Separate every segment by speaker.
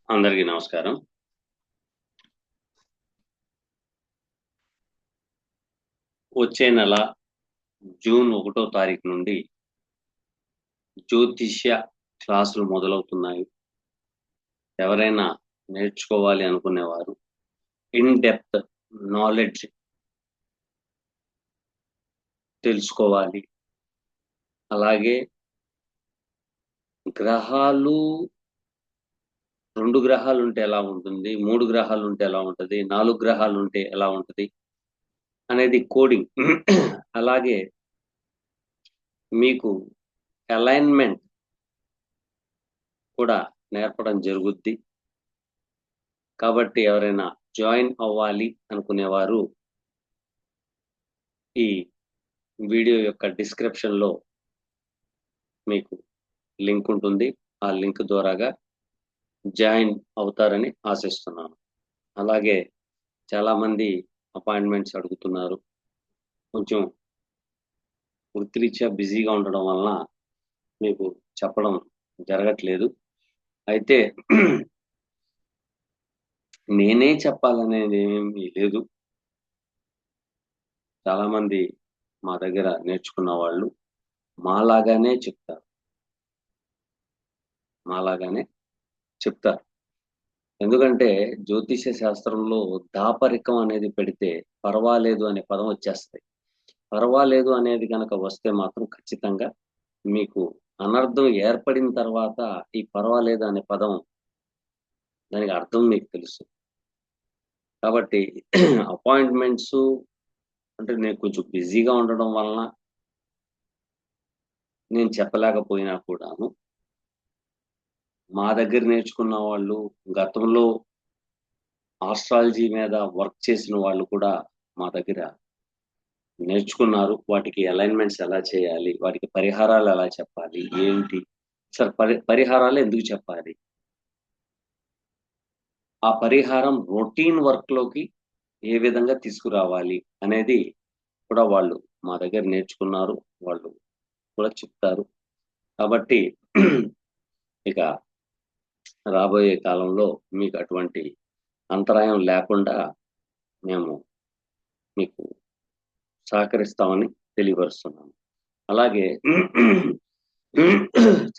Speaker 1: అందరికీ నమస్కారం. వచ్చే నెల జూన్ 1 తారీఖు నుండి జ్యోతిష్య క్లాసులు మొదలవుతున్నాయి. ఎవరైనా నేర్చుకోవాలి అనుకునేవారు ఇన్ డెప్త్ నాలెడ్జ్ తెలుసుకోవాలి. అలాగే గ్రహాలు 2 గ్రహాలుంటే ఎలా ఉంటుంది? 3 గ్రహాలుంటే ఎలా ఉంటది? 4 గ్రహాలుంటే ఎలా ఉంటది? అనేది కోడింగ్. అలాగే మీకు అలైన్‌మెంట్ కూడా నేర్పడం జరుగుద్ది. కాబట్టి ఎవరైనా జాయిన్ అవ్వాలి అనుకునేవారు ఈ వీడియో యొక్క డిస్క్రిప్షన్‌లో మీకు లింక్ ఉంటుంది. ఆ లింక్ ద్వారాగా జాయిన్ అవుతారని ఆశిస్తున్నాను. అలాగే చాలామంది అపాయింట్మెంట్స్ అడుగుతున్నారు. కొంచెం వృత్తిరీత్యా బిజీగా ఉండడం వలన మీకు చెప్పడం జరగట్లేదు. అయితే నేనే చెప్పాలనేది ఏమీ లేదు. చాలామంది మా దగ్గర నేర్చుకున్న వాళ్ళు మాలాగానే చెప్తారు. మాలాగానే చెప్తారు. ఎందుకంటే జ్యోతిష్య శాస్త్రంలో దాపరికం అనేది పెడితే పర్వాలేదు అనే పదం వచ్చేస్తది. పర్వాలేదు అనేది గనక వస్తే మాత్రం ఖచ్చితంగా మీకు అనర్థం ఏర్పడిన తర్వాత ఈ పర్వాలేదు అనే పదం దానికి అర్థం మీకు తెలుసు. కాబట్టి అపాయింట్మెంట్స్ అంటే నేను కొంచెం బిజీగా ఉండడం వలన నేను చెప్పలేకపోయినా కూడాను మా దగ్గర నేర్చుకున్న వాళ్ళు గతంలో ఆస్ట్రాలజీ మీద వర్క్ చేసిన వాళ్ళు కూడా మా దగ్గర నేర్చుకున్నారు. వాటికి అలైన్‌మెంట్స్ ఎలా చేయాలి? వాటికి పరిహారాలు ఎలా చెప్పాలి? ఏంటి? అసలు పరిహారాలు ఎందుకు చెప్పాలి? ఆ పరిహారం రొటీన్ వర్క్‌లోకి ఏ విధంగా తీసుకురావాలి? అనేది కూడా వాళ్ళు మా దగ్గర నేర్చుకున్నారు. వాళ్ళు కూడా చెప్తారు. కాబట్టి ఇక రాబోయే కాలంలో మీకు అటువంటి అంతరాయం లేకుండా మేము మీకు సహకరిస్తామని తెలియపరుస్తున్నాను. అలాగే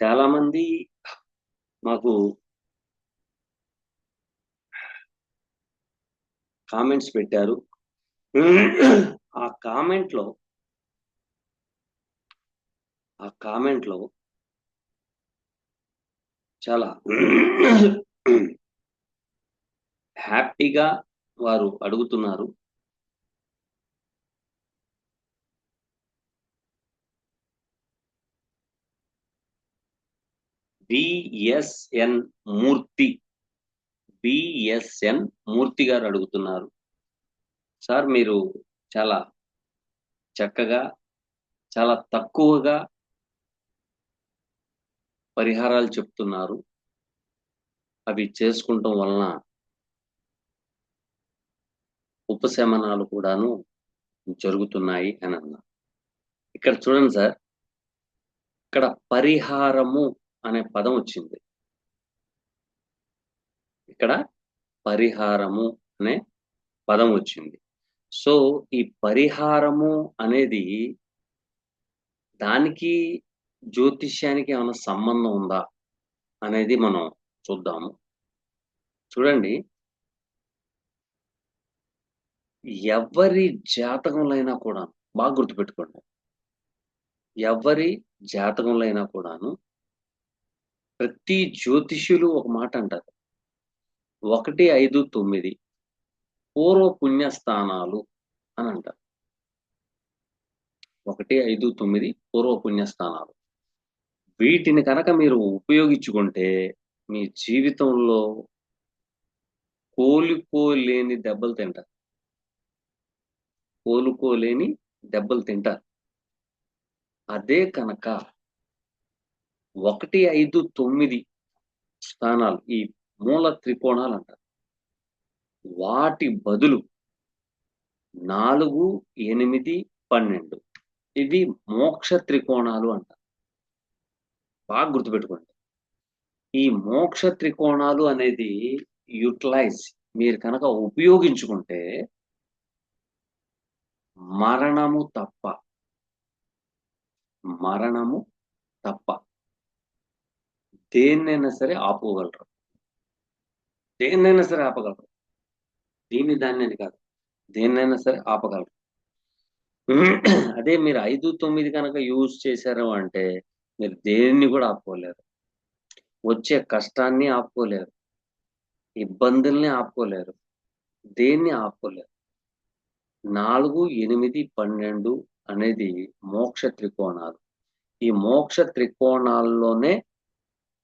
Speaker 1: చాలామంది మాకు కామెంట్స్ పెట్టారు. ఆ కామెంట్‌లో ఆ కామెంట్‌లో చాలా హ్యాపీగా వారు అడుగుతున్నారు. బిఎస్ఎన్ మూర్తి. బిఎస్ఎన్ మూర్తి గారు అడుగుతున్నారు. సార్ మీరు చాలా చక్కగా, చాలా తక్కువగా పరిహారాలు చెప్తున్నారు. అవి చేసుకుంటం వలన ఉపశమనాలు కూడాను జరుగుతున్నాయి అని అన్నారు. ఇక్కడ చూడండి సార్. ఇక్కడ పరిహారము అనే పదం వచ్చింది. ఇక్కడ పరిహారము అనే పదం వచ్చింది. సో, ఈ పరిహారము అనేది దానికి జ్యోతిష్యానికి ఏమన్నా సంబంధం ఉందా? అనేది మనం చూద్దాము. చూడండి, ఎవ్వరి జాతకంలో అయినా కూడాను బాగా గుర్తుపెట్టుకోండి. ఎవ్వరి జాతకంలో అయినా కూడాను ప్రతి జ్యోతిష్యులు ఒక మాట అంటారు. 1, 5, 9 పూర్వ పుణ్యస్థానాలు అని అంటారు. 1, 5, 9 పూర్వ పుణ్యస్థానాలు. వీటిని కనుక మీరు ఉపయోగించుకుంటే మీ జీవితంలో కోలుకోలేని దెబ్బలు తింటారు. కోలుకోలేని దెబ్బలు తింటారు. అదే కనుక 1, 5, 9 స్థానాలు ఈ మూల త్రికోణాలు అంటారు. వాటి బదులు 4, 8, 12 ఇవి మోక్ష త్రికోణాలు అంటారు. బాగా గుర్తుపెట్టుకోండి. ఈ మోక్ష త్రికోణాలు అనేది యూటిలైజ్ మీరు కనుక ఉపయోగించుకుంటే మరణము తప్ప మరణము తప్ప దేన్నైనా సరే ఆపుకోగలరు. దేన్నైనా సరే ఆపగలరు. దీన్ని దాన్ని అని కాదు. దేన్నైనా సరే ఆపగలరు. అదే మీరు 5, 9 కనుక యూజ్ చేశారు అంటే మీరు దేన్ని కూడా ఆపుకోలేరు. వచ్చే కష్టాన్ని ఆపుకోలేరు. ఇబ్బందుల్ని ఆపుకోలేరు. దేన్ని ఆపుకోలేరు. 4, 8, 12 అనేది మోక్ష త్రికోణాలు. ఈ మోక్ష త్రికోణాల్లోనే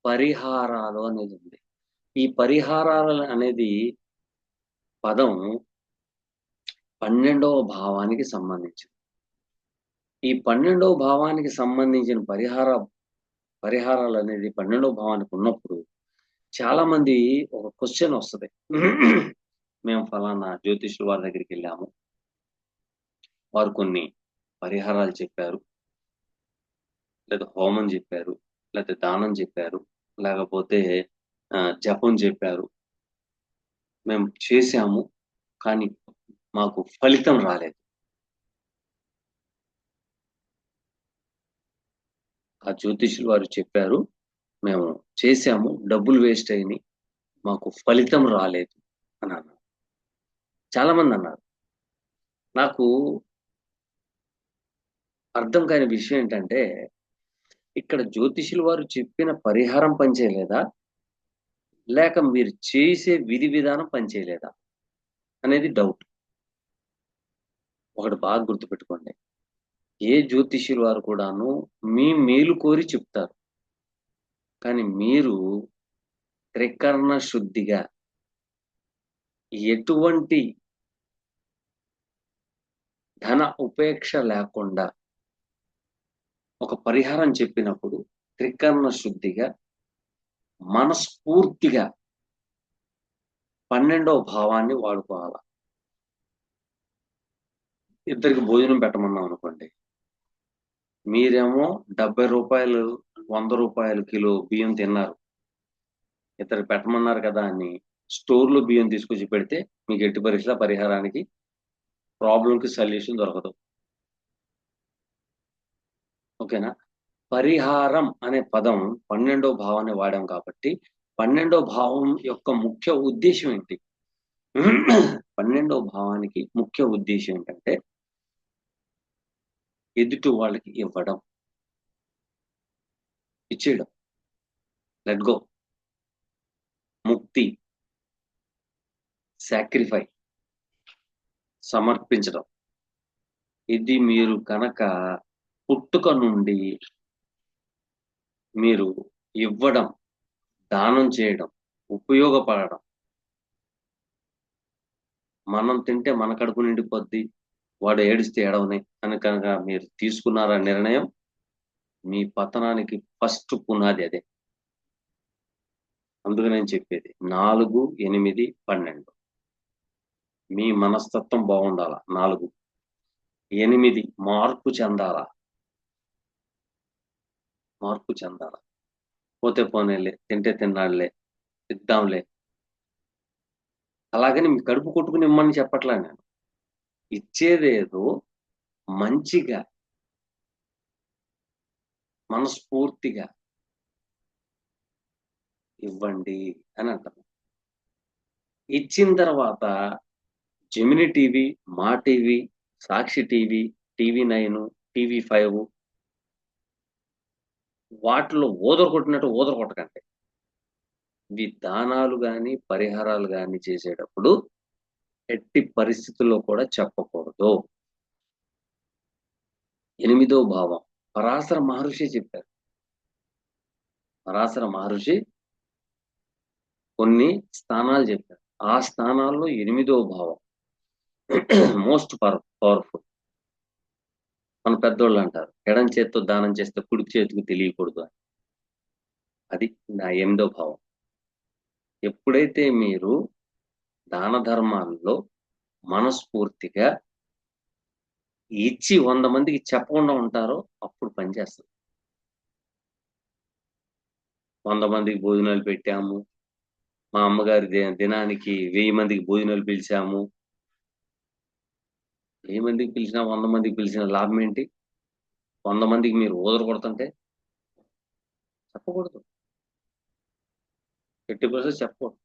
Speaker 1: పరిహారాలు అనేది ఉంది. ఈ పరిహారాలు అనేది పదం 12వ భావానికి సంబంధించింది. ఈ 12వ భావానికి సంబంధించిన పరిహారాలు అనేది 12వ భావానికి ఉన్నప్పుడు చాలా మంది ఒక క్వశ్చన్ వస్తుంది. మేము ఫలానా జ్యోతిష్యుల వారి దగ్గరికి వెళ్ళాము, వారు కొన్ని పరిహారాలు చెప్పారు, లేదా హోమం చెప్పారు, లేకపోతే దానం చెప్పారు, లేకపోతే జపం చెప్పారు, మేము చేశాము కానీ మాకు ఫలితం రాలేదు. ఆ జ్యోతిష్యులు వారు చెప్పారు, మేము చేశాము, డబ్బులు వేస్ట్ అయినాయి, మాకు ఫలితం రాలేదు అని అన్నారు. చాలా మంది అన్నారు. నాకు అర్థం కాని విషయం ఏంటంటే ఇక్కడ జ్యోతిష్యులు వారు చెప్పిన పరిహారం పనిచేయలేదా, లేక మీరు చేసే విధి విధానం పనిచేయలేదా అనేది డౌట్. ఒకటి బాగా గుర్తుపెట్టుకోండి, ఏ జ్యోతిష్యులు వారు కూడాను మీ మేలు కోరి చెప్తారు, కానీ మీరు త్రికరణ శుద్ధిగా ఎటువంటి ధన ఉపేక్ష లేకుండా ఒక పరిహారం చెప్పినప్పుడు త్రికరణ శుద్ధిగా మనస్ఫూర్తిగా 12వ భావాన్ని వాడుకోవాలి. ఇద్దరికి భోజనం పెట్టమన్నాం అనుకోండి, మీరేమో 70 రూపాయలు 100 రూపాయలు కిలో బియ్యం తిన్నారు, ఇద్దరు పెట్టమన్నారు కదా అని స్టోర్లో బియ్యం తీసుకొచ్చి పెడితే మీకు ఎట్టి పరిస్థితుల పరిహారానికి ప్రాబ్లంకి సొల్యూషన్ దొరకదు. ఓకేనా? పరిహారం అనే పదం 12వ భావాన్ని వాడాం కాబట్టి 12వ భావం యొక్క ముఖ్య ఉద్దేశం ఏంటి? 12వ భావానికి ముఖ్య ఉద్దేశం ఏంటంటే ఎదుటి వాళ్ళకి ఇవ్వడం, ఇచ్చేయడం, లెట్ గో, ముక్తి, సాక్రిఫై, సమర్పించడం. ఇది మీరు కనుక పుట్టుక నుండి మీరు ఇవ్వడం, దానం చేయడం, ఉపయోగపడడం, మనం తింటే మన కడుపు నిండిపోద్ది, వాడు ఏడిస్తే ఏడవని అని కనుక మీరు తీసుకున్నారా నిర్ణయం, మీ పతనానికి ఫస్ట్ పునాది అదే. అందుకు నేను చెప్పేది 4, 8, 12 మీ మనస్తత్వం బాగుండాల. 4, 8 మార్పు చెందాలా. పోతే పోనేలే, తింటే తిన్నాడులే, ఇద్దాంలే. అలాగని మీ కడుపు కొట్టుకుని ఇమ్మని చెప్పట్లా నేను. ఇచ్చేదేదో మంచిగా మనస్ఫూర్తిగా ఇవ్వండి అని అంటాను. ఇచ్చిన తర్వాత జెమిని టీవీ, మా టీవీ, సాక్షి టీవీ, TV9, TV5 వాటిలో కొట్టినట్టు కొట్టకండి. ఇవి దానాలు కానీ పరిహారాలు కానీ చేసేటప్పుడు ఎట్టి పరిస్థితుల్లో కూడా చెప్పకూడదు. 8వ భావం పరాశర మహర్షి చెప్పారు. పరాశర మహర్షి కొన్ని స్థానాలు చెప్పారు. ఆ స్థానాల్లో 8వ భావం మోస్ట్ పవర్ఫుల్. మన పెద్దోళ్ళు అంటారు, ఎడం చేత్తో దానం చేస్తే కుడి చేతికి తెలియకూడదు అని. అది నా 8వ భావం. ఎప్పుడైతే మీరు దాన ధర్మాల్లో మనస్ఫూర్తిగా ఇచ్చి 100 మందికి చెప్పకుండా ఉంటారో అప్పుడు పనిచేస్తుంది. 100 మందికి భోజనాలు పెట్టాము, మా అమ్మగారి దినానికి 1000 మందికి భోజనాలు పిలిచాము. 1000 మందికి పిలిచినా 100 మందికి పిలిచిన లాభం ఏంటి? 100 మందికి మీరు ఊదర కొడుతుంటే చెప్పకూడదు. ఎట్టి పరిస్థితుల్లో చెప్పకూడదు.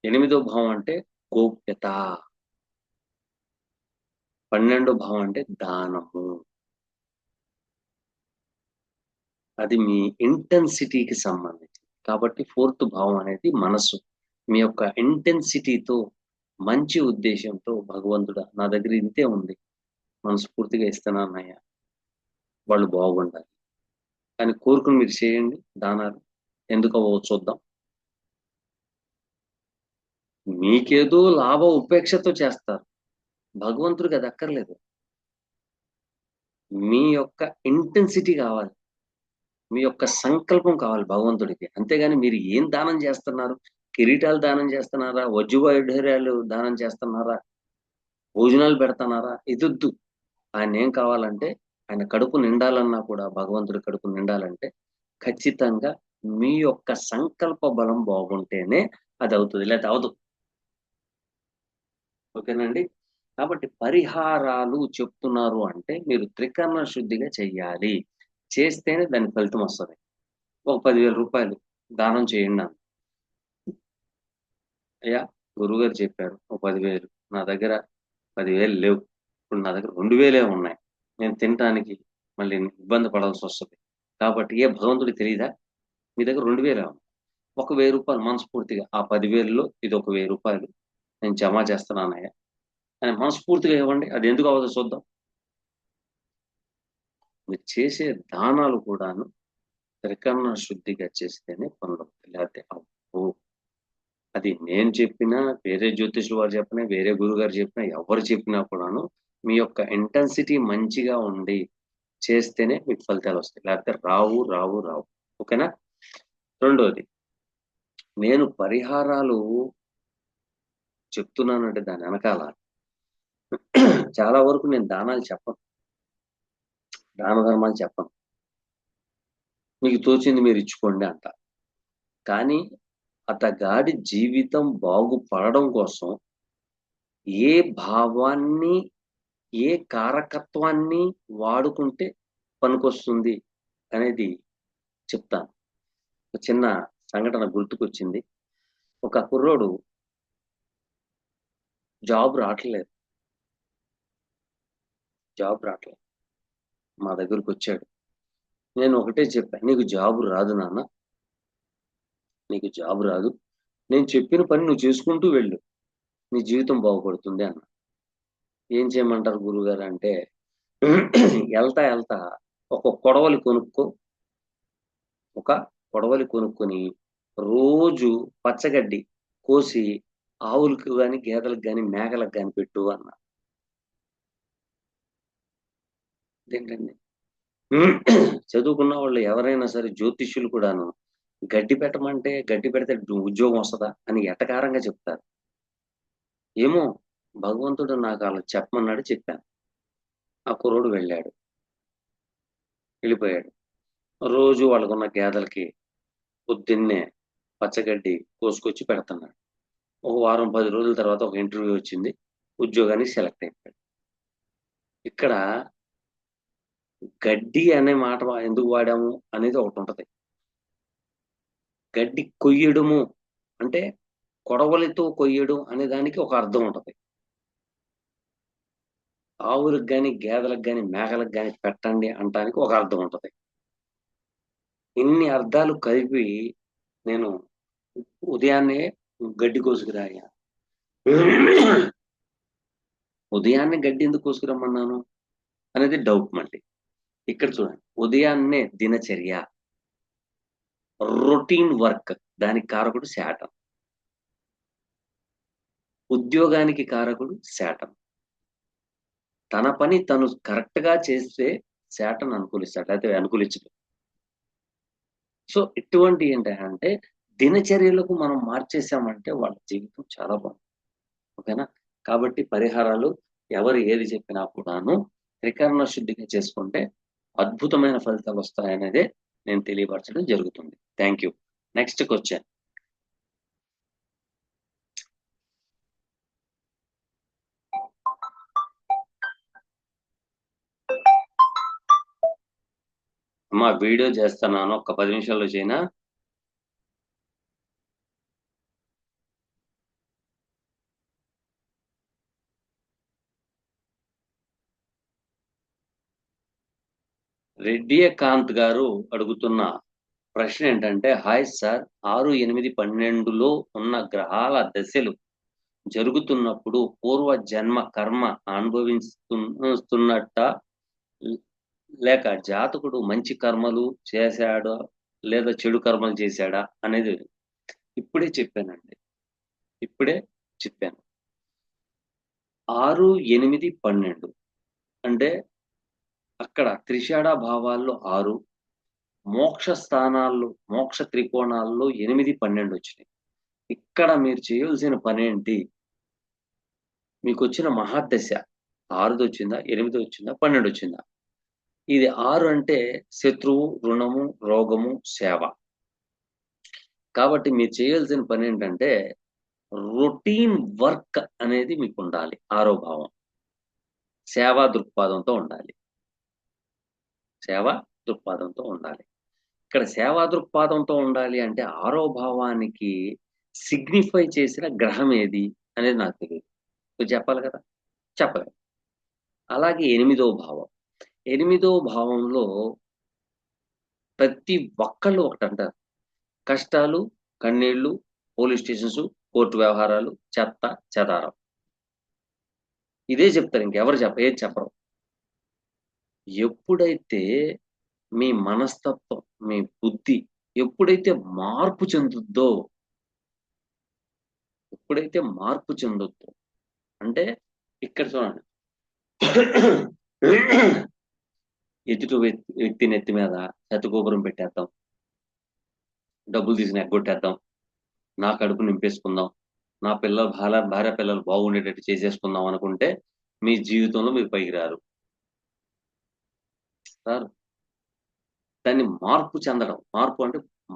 Speaker 1: 8వ భావం అంటే గోప్యత. 12వ భావం అంటే దానము. అది మీ ఇంటెన్సిటీకి సంబంధించి. కాబట్టి 4th భావం అనేది మనసు. మీ యొక్క ఇంటెన్సిటీతో, మంచి ఉద్దేశంతో భగవంతుడా నా దగ్గర ఇంతే ఉంది, మనస్ఫూర్తిగా ఇస్తున్నానయ్యా, వాళ్ళు బాగుండాలి అని కోరుకుని మీరు చేయండి దానాలు. ఎందుకు అవ్వవో చూద్దాం. మీకేదో లాభ ఉపేక్షతో చేస్తారు, భగవంతుడికి అది అక్కర్లేదు. మీ యొక్క ఇంటెన్సిటీ కావాలి, మీ యొక్క సంకల్పం కావాలి భగవంతుడికి. అంతేగాని మీరు ఏం దానం చేస్తున్నారు? కిరీటాలు దానం చేస్తున్నారా? వజ్జు వైఢూర్యాలు దానం చేస్తున్నారా? భోజనాలు పెడుతున్నారా? ఇదొద్దు. ఆయన ఏం కావాలంటే, ఆయన కడుపు నిండాలన్నా కూడా, భగవంతుడి కడుపు నిండాలంటే ఖచ్చితంగా మీ యొక్క సంకల్ప బలం బాగుంటేనే అది అవుతుంది, లేకపోతే అవదు. ఓకేనండి. కాబట్టి పరిహారాలు చెప్తున్నారు అంటే మీరు త్రికరణ శుద్ధిగా చెయ్యాలి. చేస్తేనే దాని ఫలితం వస్తుంది. ఒక 10,000 రూపాయలు దానం చేయండి అన్న. అయ్యా గురువుగారు చెప్పారు ఒక 10,000, నా దగ్గర 10,000 లేవు, ఇప్పుడు నా దగ్గర 2,000 ఉన్నాయి, నేను తినటానికి మళ్ళీ ఇబ్బంది పడాల్సి వస్తుంది. కాబట్టి ఏ భగవంతుడికి తెలియదా మీ దగ్గర 2,000 ఉంది, ఒక 1,000 రూపాయలు మనస్ఫూర్తిగా ఆ 10,000లో ఇది ఒక 1,000 రూపాయలు నేను జమ చేస్తున్నానయ్యా అని మనస్ఫూర్తిగా ఇవ్వండి. అది ఎందుకు అవ్వదో చూద్దాం. మీరు చేసే దానాలు కూడాను త్రికరణ శుద్ధిగా చేస్తేనే పనులు అవుతాయి, లేకపోతే అవ్వవు. అది నేను చెప్పినా, వేరే జ్యోతిషులు వారు చెప్పినా, వేరే గురువు గారు చెప్పినా, ఎవరు చెప్పినా కూడాను మీ యొక్క ఇంటెన్సిటీ మంచిగా ఉండి చేస్తేనే మీకు ఫలితాలు వస్తాయి, లేకపోతే రావు రావు రావు. ఓకేనా? రెండోది, నేను పరిహారాలు చెప్తున్నానంటే దాని వెనకాల చాలా వరకు నేను దానాలు చెప్పను, దాన ధర్మాలు చెప్పను. మీకు తోచింది మీరు ఇచ్చుకోండి అంట. కానీ అతగాడి జీవితం బాగుపడడం కోసం ఏ భావాన్ని, ఏ కారకత్వాన్ని వాడుకుంటే పనికొస్తుంది అనేది చెప్తాను. ఒక చిన్న సంఘటన గుర్తుకొచ్చింది. ఒక కుర్రోడు జాబ్ రావట్లేదు, జాబ్ రావట్లేదు, మా దగ్గరకు వచ్చాడు. నేను ఒకటే చెప్పాను, నీకు జాబ్ రాదు నాన్న, నీకు జాబ్ రాదు, నేను చెప్పిన పని నువ్వు చేసుకుంటూ వెళ్ళు, నీ జీవితం బాగుపడుతుంది అన్న. ఏం చేయమంటారు గురువుగారు అంటే, వెళ్తా వెళ్తా ఒక కొడవలి కొనుక్కో, ఒక కొడవలి కొనుక్కొని రోజు పచ్చగడ్డి కోసి ఆవులకు గాని, గేదెలకు గాని, మేకలకు గాని పెట్టు అన్న. ఏంటండి, చదువుకున్న వాళ్ళు ఎవరైనా సరే, జ్యోతిష్యులు కూడాను గడ్డి పెట్టమంటే గడ్డి పెడితే ఉద్యోగం వస్తుందా అని ఎటకారంగా చెప్తారు. ఏమో భగవంతుడు నాకు అలా చెప్పమన్నాడు, చెప్పాను. ఆ కుర్రోడు వెళ్ళిపోయాడు. రోజు వాళ్ళకున్న గేదెలకి పొద్దున్నే పచ్చగడ్డి కోసుకొచ్చి పెడుతున్నాడు. ఒక వారం 10 రోజుల తర్వాత ఒక ఇంటర్వ్యూ వచ్చింది, ఉద్యోగానికి సెలెక్ట్ అయిపోయాడు. ఇక్కడ గడ్డి అనే మాట ఎందుకు వాడాము అనేది ఒకటి ఉంటది. గడ్డి కొయ్యడము అంటే కొడవలితో కొయ్యడం అనే దానికి ఒక అర్థం ఉంటది. ఆవులకు గాని, గేదెలకు గాని, మేకలకు గాని పెట్టండి అంటానికి ఒక అర్థం ఉంటది. ఇన్ని అర్థాలు కలిపి నేను ఉదయాన్నే గడ్డి కోసుకురాయ్యా. ఉదయాన్నే గడ్డి ఎందుకు కోసుకురమ్మన్నాను అనేది డౌట్ మళ్ళీ. ఇక్కడ చూడండి, ఉదయాన్నే దినచర్య, రొటీన్ వర్క్, దానికి కారకుడు శాటర్న్. ఉద్యోగానికి కారకుడు శాటర్న్. తన పని తను కరెక్ట్ గా చేస్తే శాటర్న్ అనుకూలిస్తాడు, లేకపోతే అనుకూలించడు. సో ఇటువంటి ఏంటంటే దినచర్యలకు మనం మార్చేసామంటే వాళ్ళ జీవితం చాలా బాగుంది. ఓకేనా? కాబట్టి పరిహారాలు ఎవరు ఏది చెప్పినా కూడాను త్రికరణ శుద్ధిగా చేసుకుంటే అద్భుతమైన ఫలితాలు వస్తాయనేదే నేను తెలియపరచడం జరుగుతుంది. Thank you. Next question. అమ్మా వీడియో చేస్తున్నాను, ఒక్క 10 నిమిషాల్లో చేయనా? రెడ్డియకాంత్ గారు అడుగుతున్న ప్రశ్న ఏంటంటే, హాయ్ సార్, 6, 8, 12లో ఉన్న గ్రహాల దశలు జరుగుతున్నప్పుడు పూర్వ జన్మ కర్మ అనుభవిస్తున్నట్ట, లేక జాతకుడు మంచి కర్మలు చేశాడా లేదా చెడు కర్మలు చేశాడా అనేది ఇప్పుడే చెప్పానండి. ఇప్పుడే చెప్పాను. 6, 8, 12 అంటే అక్కడ త్రిషాఢ భావాల్లో 6, మోక్ష స్థానాల్లో మోక్ష త్రికోణాల్లో 8, 12 వచ్చినాయి. ఇక్కడ మీరు చేయాల్సిన పనేంటి? మీకు వచ్చిన మహాదశ 6ది వచ్చిందా, 8ది వచ్చిందా, 12 వచ్చిందా? ఇది 6 అంటే శత్రువు, రుణము, రోగము, సేవ. కాబట్టి మీరు చేయాల్సిన పని ఏంటంటే రొటీన్ వర్క్ అనేది మీకు ఉండాలి. 6వ భావం సేవా దృక్పథంతో ఉండాలి. సేవా దృక్పథంతో ఉండాలి. ఇక్కడ సేవా దృక్పథంతో ఉండాలి అంటే 6వ భావానికి సిగ్నిఫై చేసిన గ్రహం ఏది అనేది నాకు తెలియదు. మీరు చెప్పాలి కదా, చెప్పలేదు. అలాగే 8వ భావం. 8వ భావంలో ప్రతి ఒక్కళ్ళు ఒకటంటారు, కష్టాలు, కన్నీళ్లు, పోలీస్ స్టేషన్స్, కోర్టు వ్యవహారాలు, చెత్త చెదారం. ఇదే చెప్తారు, ఇంకెవరు ఏది చెప్పరు. ఎప్పుడైతే మీ మనస్తత్వం, మీ బుద్ధి ఎప్పుడైతే మార్పు చెందుద్దో, అంటే ఇక్కడ చూడండి, ఎదుటి వ్యక్తి నెత్తి మీద శతగోపురం పెట్టేద్దాం, డబ్బులు తీసి ఎగ్గొట్టేద్దాం, నా కడుపు నింపేసుకుందాం, నా భార్య పిల్లలు బాగుండేటట్టు చేసేసుకుందాం అనుకుంటే మీ జీవితంలో మీరు పైకి రారు. దాన్ని మార్పు చెందడం,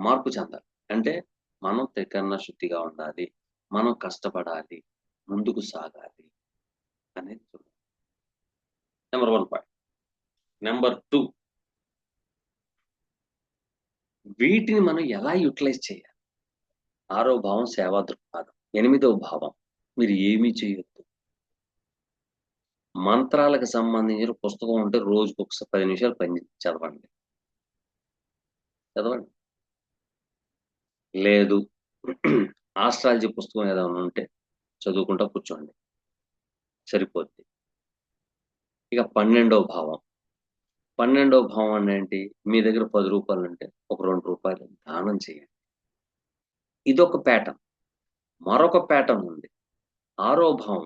Speaker 1: మార్పు చెందాలి అంటే మనం త్రికరణ శుద్ధిగా ఉండాలి, మనం కష్టపడాలి, ముందుకు సాగాలి అనేది చూడాలి. Number 1 point. నెంబర్ 2, వీటిని మనం ఎలా యూటిలైజ్ చేయాలి? 6వ భావం సేవా దృక్పథం, 8వ భావం మీరు ఏమీ చేయొద్దు. మంత్రాలకు సంబంధించిన పుస్తకం ఉంటే రోజుకు ఒకసారి 10 నిమిషాలు చదవండి. లేదు ఆస్ట్రాలజీ పుస్తకం ఏదైనా ఉంటే చదువుకుంటా కూర్చోండి, సరిపోద్ది. ఇక 12వ భావం. 12వ భావం అంటే ఏంటి? మీ దగ్గర 10 రూపాయలు ఉంటే ఒక 2 రూపాయలు దానం చేయండి. ఇదొక ప్యాటర్న్. మరొక ప్యాటర్న్ ఉంది. 6వ భావం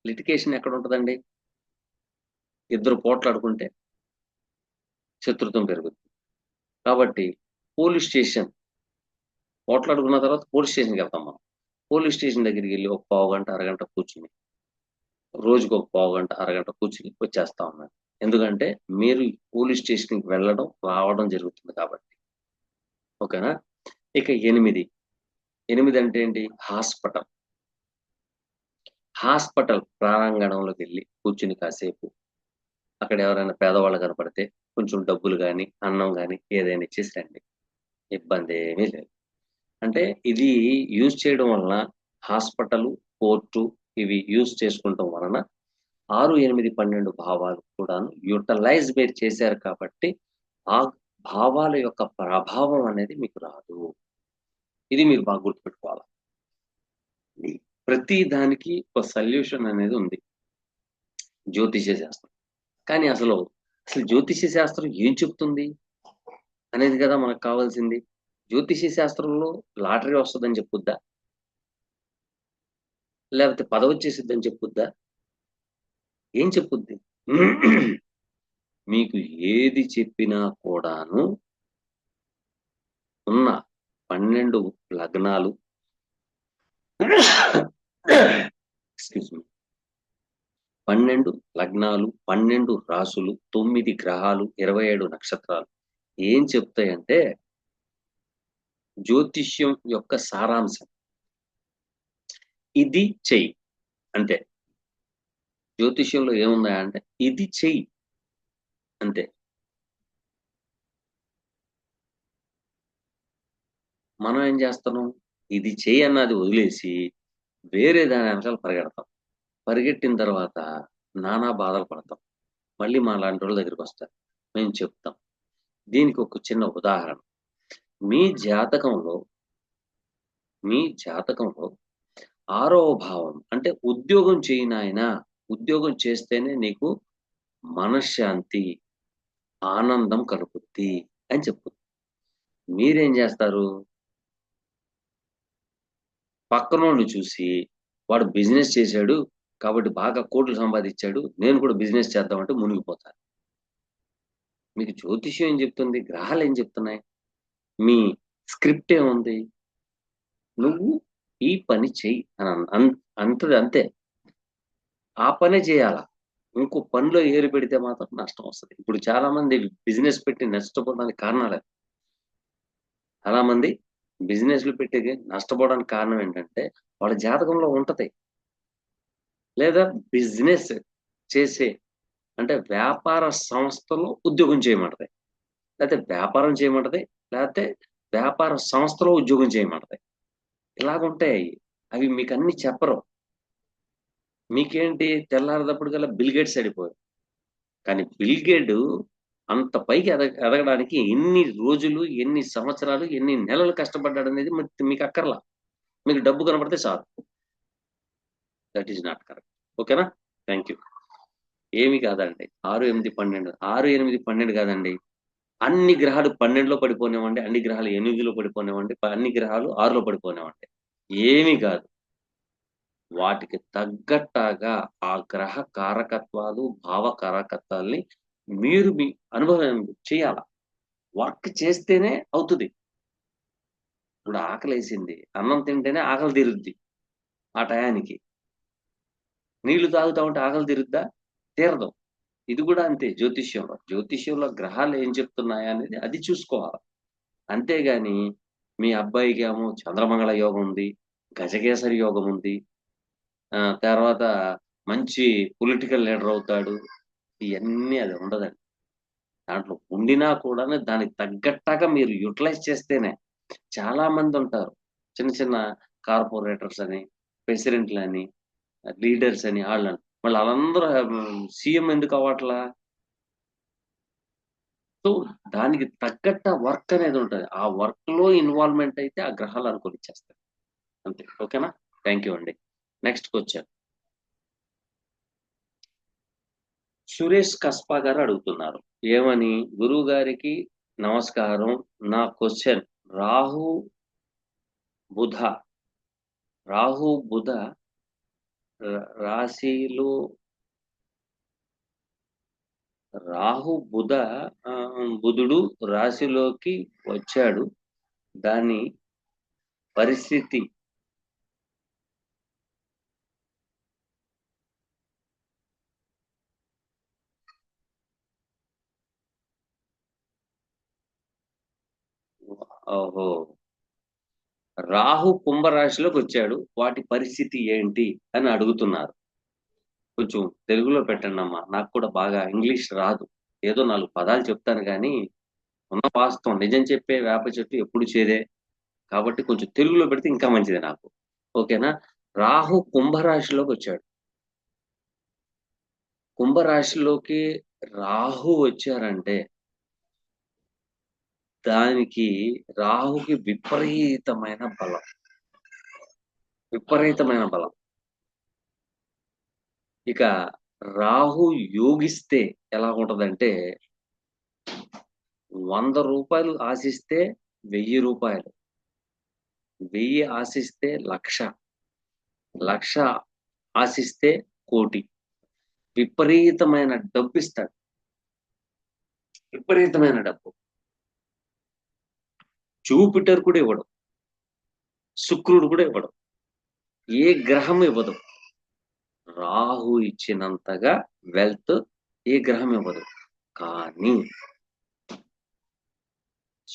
Speaker 1: లిటికేషన్ ఎక్కడ ఉంటుందండి? ఇద్దరు పోట్లాడుకుంటే శత్రుత్వం పెరుగుతుంది. కాబట్టి పోలీస్ స్టేషన్, పోట్లాడుకున్న తర్వాత పోలీస్ స్టేషన్కి వెళ్తాం మనం. పోలీస్ స్టేషన్ దగ్గరికి వెళ్ళి ఒక పావుగంట అరగంట కూర్చుని, రోజుకు ఒక పావుగంట అరగంట కూర్చుని వచ్చేస్తా ఉన్నాను. ఎందుకంటే మీరు పోలీస్ స్టేషన్కి వెళ్ళడం రావడం జరుగుతుంది కాబట్టి. ఓకేనా? ఇక 8 అంటే ఏంటి? హాస్పిటల్ ప్రాంగణంలోకి వెళ్ళి కూర్చుని కాసేపు అక్కడ ఎవరైనా పేదవాళ్ళు కనపడితే కొంచెం డబ్బులు కానీ అన్నం కానీ ఏదైనా ఇచ్చేసి రండి, ఇబ్బంది ఏమీ లేదు. అంటే ఇది యూజ్ చేయడం వలన హాస్పిటల్, కోర్టు ఇవి యూజ్ చేసుకుంటాం వలన 6, 8, 12 భావాలు కూడాను యూటిలైజ్ మీరు చేశారు కాబట్టి ఆ భావాల యొక్క ప్రభావం అనేది మీకు రాదు. ఇది మీరు బాగా గుర్తుపెట్టుకోవాలి. ప్రతి దానికి ఒక సొల్యూషన్ అనేది ఉంది జ్యోతిష్య శాస్త్రం. కానీ అసలు జ్యోతిష్య శాస్త్రం ఏం చెప్తుంది అనేది కదా మనకు కావాల్సింది. జ్యోతిష్య శాస్త్రంలో లాటరీ వస్తుందని చెప్పుద్దా, లేకపోతే పదవి వచ్చేసిద్దని చెప్పుద్దా? ఏం చెప్పుద్ది? మీకు ఏది చెప్పినా కూడాను ఉన్న 12 లగ్నాలు, ఎక్స్క్యూజ్ మీ, 12 లగ్నాలు, 12 రాసులు, 9 గ్రహాలు, 27 నక్షత్రాలు, ఏం చెప్తాయంటే జ్యోతిష్యం యొక్క సారాంశం ఇది చెయ్యి అంతే. జ్యోతిష్యంలో ఏముందా అంటే ఇది చెయ్యి అంతే. మనం ఏం చేస్తున్నాం, ఇది చెయ్యి అన్నది వదిలేసి వేరే దాని వెనకాల పరిగెడతాం. పరిగెట్టిన తర్వాత నానా బాధలు పడతాం. మళ్ళీ మా లాంటి వాళ్ళ దగ్గరికి వస్తారు, మేము చెప్తాం. దీనికి ఒక చిన్న ఉదాహరణ. మీ జాతకంలో మీ జాతకంలో 6వ భావం అంటే ఉద్యోగం చేయి నాయనా, ఉద్యోగం చేస్తేనే నీకు మనశ్శాంతి, ఆనందం కలుగుద్ది అని చెప్తుంది. మీరేం చేస్తారు, పక్కనోడిని చూసి వాడు బిజినెస్ చేశాడు కాబట్టి బాగా కోట్లు సంపాదించాడు, నేను కూడా బిజినెస్ చేద్దామంటే మునిగిపోతారు. మీకు జ్యోతిష్యం ఏం చెప్తుంది, గ్రహాలు ఏం చెప్తున్నాయి, మీ స్క్రిప్ట్ ఏముంది, నువ్వు ఈ పని చెయ్యి అని అంతది అంతే. ఆ పనే చేయాల. ఇంకో పనిలో ఏరు పెడితే మాత్రం నష్టం వస్తుంది. ఇప్పుడు చాలా మంది బిజినెస్ పెట్టి నష్టపోవడానికి కారణాలు అవి. చాలా మంది బిజినెస్లు పెట్టి నష్టపోవడానికి కారణం ఏంటంటే వాళ్ళ జాతకంలో ఉంటది. లేదా బిజినెస్ చేసే అంటే వ్యాపార సంస్థలో ఉద్యోగం చేయమంటది, లేకపోతే వ్యాపారం చేయమంటది, లేకపోతే వ్యాపార సంస్థలో ఉద్యోగం చేయమంటది. ఇలాగుంటాయి. అవి మీకు అన్ని చెప్పరు. మీకేంటి తెల్లారదప్పటికల్లా బిల్ గేట్స్ అడిపోయారు. కానీ బిల్ గేట్ అంత పైకి ఎదగడానికి ఎన్ని రోజులు, ఎన్ని సంవత్సరాలు, ఎన్ని నెలలు కష్టపడ్డాడనేది మీకు అక్కర్లా. మీకు డబ్బు కనపడితే చాలు. That is not correct. ఓకేనా? Thank you. ఏమి కాదండి 6, 8, 12. 6, 8, 12 కాదండి. అన్ని గ్రహాలు 12లో పడిపోనివ్వండి, అన్ని గ్రహాలు 8లో పడిపోనివ్వండి, అన్ని గ్రహాలు 6లో పడిపోనివ్వండి. ఏమీ కాదు. వాటికి తగ్గట్టాగా ఆ గ్రహ కారకత్వాలు, భావ కారకత్వాల్ని మీరు మీ అనుభవం చేయాల. వర్క్ చేస్తేనే అవుతుంది. ఇప్పుడు ఆకలేసింది, అన్నం తింటేనే ఆకలి తీరుద్ది. ఆ టయానికి నీళ్లు తాగుతా ఉంటే ఆకలి తీరుద్దా? తీరదు. ఇది కూడా అంతే జ్యోతిష్యంలో. జ్యోతిష్యంలో గ్రహాలు ఏం చెప్తున్నాయా అనేది అది చూసుకోవాలి. అంతేగాని మీ అబ్బాయికి ఏమో చంద్రమంగళ యోగం ఉంది, గజకేసరి యోగం ఉంది, తర్వాత మంచి పొలిటికల్ లీడర్ అవుతాడు, ఇవన్నీ అది ఉండదండి. దాంట్లో ఉండినా కూడా దానికి తగ్గట్టాగా మీరు యూటిలైజ్ చేస్తేనే. చాలా మంది ఉంటారు చిన్న చిన్న కార్పొరేటర్స్ అని, ప్రెసిడెంట్లని, లీడర్స్ అని, వాళ్ళని వాళ్ళు వాళ్ళందరూ సీఎం ఎందుకు అవ్వట్లా? సో దానికి తగ్గట్ట వర్క్ అనేది ఉంటది. ఆ వర్క్ లో ఇన్వాల్వ్మెంట్ అయితే ఆ గ్రహాలు అనుకూలించేస్తాయి. అంతే. ఓకేనా? థ్యాంక్ యూ అండి. నెక్స్ట్ క్వశ్చన్ సురేష్ కస్పా గారు అడుగుతున్నారు. ఏమని? గురువు గారికి నమస్కారం. నా క్వశ్చన్ రాహు బుధ రాహు బుధ రాశిలో రాహు బుధ ఆ, బుధుడు రాశిలోకి వచ్చాడు. దాని పరిస్థితి ఓహో, రాహు కుంభరాశిలోకి వచ్చాడు, వాటి పరిస్థితి ఏంటి అని అడుగుతున్నారు. కొంచెం తెలుగులో పెట్టండి అమ్మా, నాకు కూడా బాగా ఇంగ్లీష్ రాదు. ఏదో 4 పదాలు చెప్తాను కానీ ఉన్న వాస్తవం నిజం చెప్పే వేప చెట్టు ఎప్పుడు చేదే. కాబట్టి కొంచెం తెలుగులో పెడితే ఇంకా మంచిది నాకు. ఓకేనా? రాహు కుంభరాశిలోకి వచ్చాడు. కుంభరాశిలోకి రాహు వచ్చారంటే దానికి రాహుకి విపరీతమైన బలం. విపరీతమైన బలం. ఇక రాహు యోగిస్తే ఎలా ఉంటదంటే 100 రూపాయలు ఆశిస్తే 1000 రూపాయలు, 1000 ఆశిస్తే 1,00,000, 1,00,000 ఆశిస్తే 1,00,00,000. విపరీతమైన డబ్బు ఇస్తాడు. విపరీతమైన డబ్బు. జూపిటర్ కూడా ఇవ్వడు, శుక్రుడు కూడా ఇవ్వడు, ఏ గ్రహం ఇవ్వదు. రాహు ఇచ్చినంతగా వెల్త్ ఏ గ్రహం ఇవ్వదు. కానీ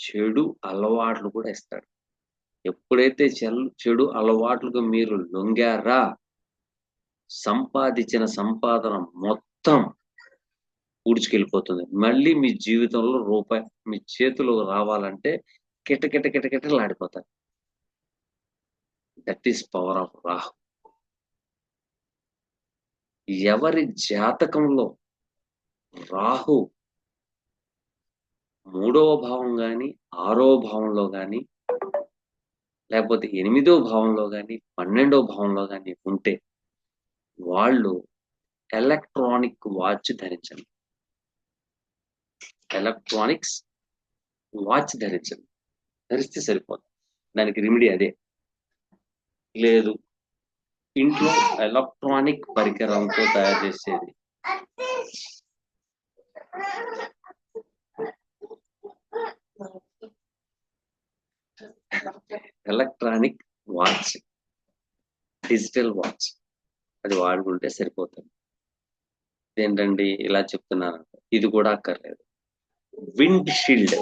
Speaker 1: చెడు అలవాట్లు కూడా ఇస్తాడు. ఎప్పుడైతే చెడు అలవాట్లకు మీరు లొంగారా, సంపాదించిన సంపాదన మొత్తం ఊడ్చుకెళ్ళిపోతుంది. మళ్ళీ మీ జీవితంలో రూపాయి మీ చేతిలో రావాలంటే కిటకిటలాడిపోతారు. That is power of Rahu. ఎవరి జాతకంలో రాహు 3వ భావం గాని, 6వ భావంలో గాని, లేకపోతే 8వ భావంలో గాని, 12వ భావంలో గాని ఉంటే వాళ్ళు ఎలక్ట్రానిక్ వాచ్ ధరించండి. ఎలక్ట్రానిక్స్ వాచ్ ధరించండి. ధరిస్తే సరిపోతుంది. దానికి రెమెడీ అదే. లేదు ఇంట్లో ఎలక్ట్రానిక్ పరికరంతో తయారు చేసేది ఎలక్ట్రానిక్ వాచ్, డిజిటల్ వాచ్ అది వాడుకుంటే సరిపోతుంది. ఏంటండి ఇలా చెప్తున్నాను? ఇది కూడా అక్కర్లేదు. విండ్ షీల్డ్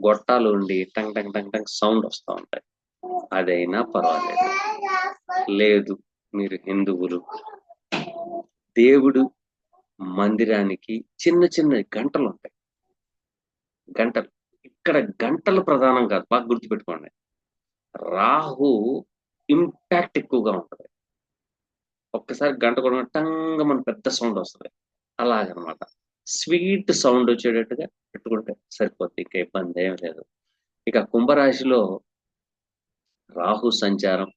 Speaker 1: గొట్టాలు ఉండి tongue tongue tongue tongue sound వస్తూ ఉంటాయి. అదైనా పర్వాలేదు. లేదు మీరు హిందువులు, దేవుడు మందిరానికి చిన్న చిన్న గంటలు ఉంటాయి. గంటలు ఇక్కడ గంటలు ప్రధానం కాదు, బాగా గుర్తుపెట్టుకోండి. రాహు ఇంపాక్ట్ ఎక్కువగా ఉంటుంది. ఒక్కసారి గంట కూడా టంగ మన పెద్ద సౌండ్ వస్తుంది. అలాగనమాట. స్వీట్ సౌండ్ వచ్చేటట్టుగా పెట్టుకుంటే సరిపోద్ది. ఇంకా ఇబ్బంది ఏం లేదు. ఇక కుంభరాశిలో రాహు సంచారం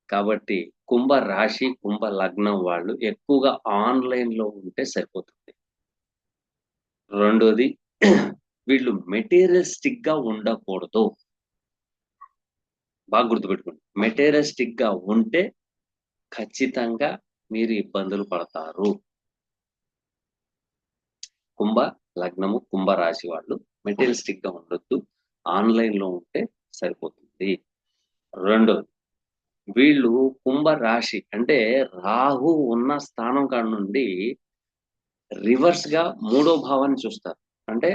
Speaker 1: కాబట్టి కుంభరాశి కుంభ లగ్నం వాళ్ళు ఎక్కువగా ఆన్లైన్ లో ఉంటే సరిపోతుంది. రెండోది వీళ్ళు మెటీరియలిస్టిక్ గా ఉండకూడదు. బాగా గుర్తుపెట్టుకోండి. మెటీరియలిస్టిక్ గా ఉంటే ఖచ్చితంగా మీరు ఇబ్బందులు పడతారు. కుంభ లగ్నము కుంభ రాశి వాళ్ళు మెటీరియలిస్టిక్ గా ఉండొద్దు. ఆన్లైన్ లో ఉంటే సరిపోతుంది. రెండోది వీళ్ళు కుంభ రాశి అంటే రాహు ఉన్న స్థానం కాడ నుండి రివర్స్ గా 3వ భావాన్ని చూస్తారు. అంటే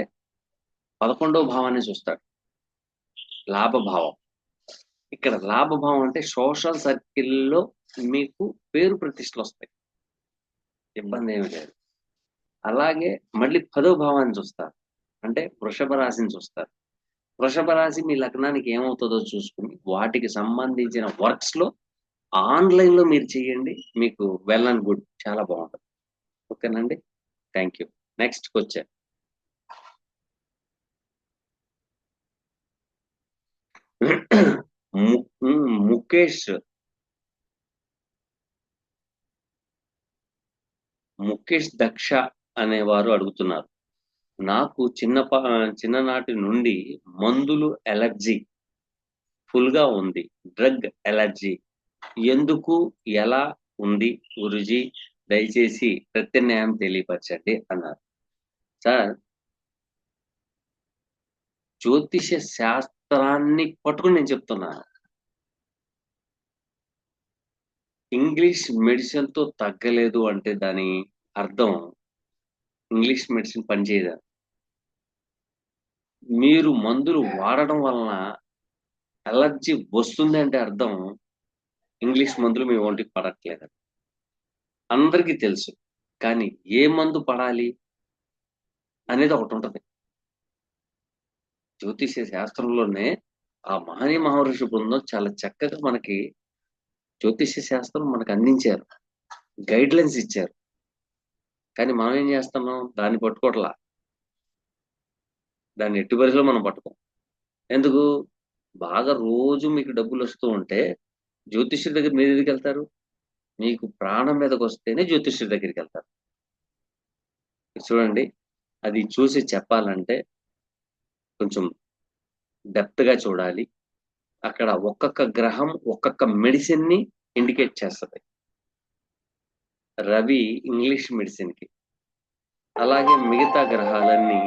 Speaker 1: 11వ భావాన్ని చూస్తారు. లాభభావం. ఇక్కడ లాభభావం అంటే సోషల్ సర్కిల్లో మీకు పేరు ప్రతిష్టలు వస్తాయి. ఇబ్బంది ఏమి లేదు. అలాగే మళ్ళీ 10వ భావాన్ని చూస్తారు. అంటే వృషభ రాశిని చూస్తారు. వృషభ రాశి మీ లగ్నానికి ఏమవుతుందో చూసుకుని వాటికి సంబంధించిన వర్క్స్ లో ఆన్లైన్ లో మీరు చేయండి. మీకు వెల్ అండ్ గుడ్, చాలా బాగుంటుంది. ఓకేనండి, థ్యాంక్ యూ. నెక్స్ట్ వచ్చా ముఖేష్ దక్ష అనేవారు అడుగుతున్నారు. నాకు చిన్ననాటి నుండి మందులు ఎలర్జీ ఫుల్ గా ఉంది. డ్రగ్ ఎలర్జీ ఎందుకు, ఎలా ఉంది గురుజీ? దయచేసి ప్రత్యామ్నాయం తెలియపరచండి అన్నారు. సార్, జ్యోతిష శాస్త్రాన్ని పట్టుకుని నేను చెప్తున్నాను. ఇంగ్లీష్ మెడిసిన్ తో తగ్గలేదు అంటే దాని అర్థం ఇంగ్లీష్ మెడిసిన్ పనిచేయదు. మీరు మందులు వాడడం వలన అలర్జీ వస్తుంది అంటే అర్థం ఇంగ్లీష్ మందులు మీ ఒంటికి పడట్లేదు. అందరికీ తెలుసు. కానీ ఏ మందు పడాలి అనేది ఒకటి ఉంటుంది. జ్యోతిష శాస్త్రంలోనే ఆ మహనీయ మహర్షి బృందం చాలా చక్కగా మనకి జ్యోతిష శాస్త్రం మనకు అందించారు, గైడ్ లైన్స్ ఇచ్చారు. కానీ మనం ఏం చేస్తున్నాం? దాన్ని పట్టుకోవట్లా. దాన్ని ఎట్టి పరిస్థితిలో మనం పట్టుకోం. ఎందుకు? బాగా రోజు మీకు డబ్బులు వస్తూ ఉంటే జ్యోతిష్యుడి దగ్గర మీరు ఎందుకు వెళ్తారు? మీకు ప్రాణం మీదకి వస్తేనే జ్యోతిష్యుడి దగ్గరికి వెళ్తారు. చూడండి, అది చూసి చెప్పాలంటే కొంచెం డెప్త్ గా చూడాలి. అక్కడ ఒక్కొక్క గ్రహం ఒక్కొక్క మెడిసిన్ ని ఇండికేట్ చేస్తుంది. రవి ఇంగ్లీష్ మెడిసిన్ కి, అలాగే మిగతా గ్రహాలన్నీ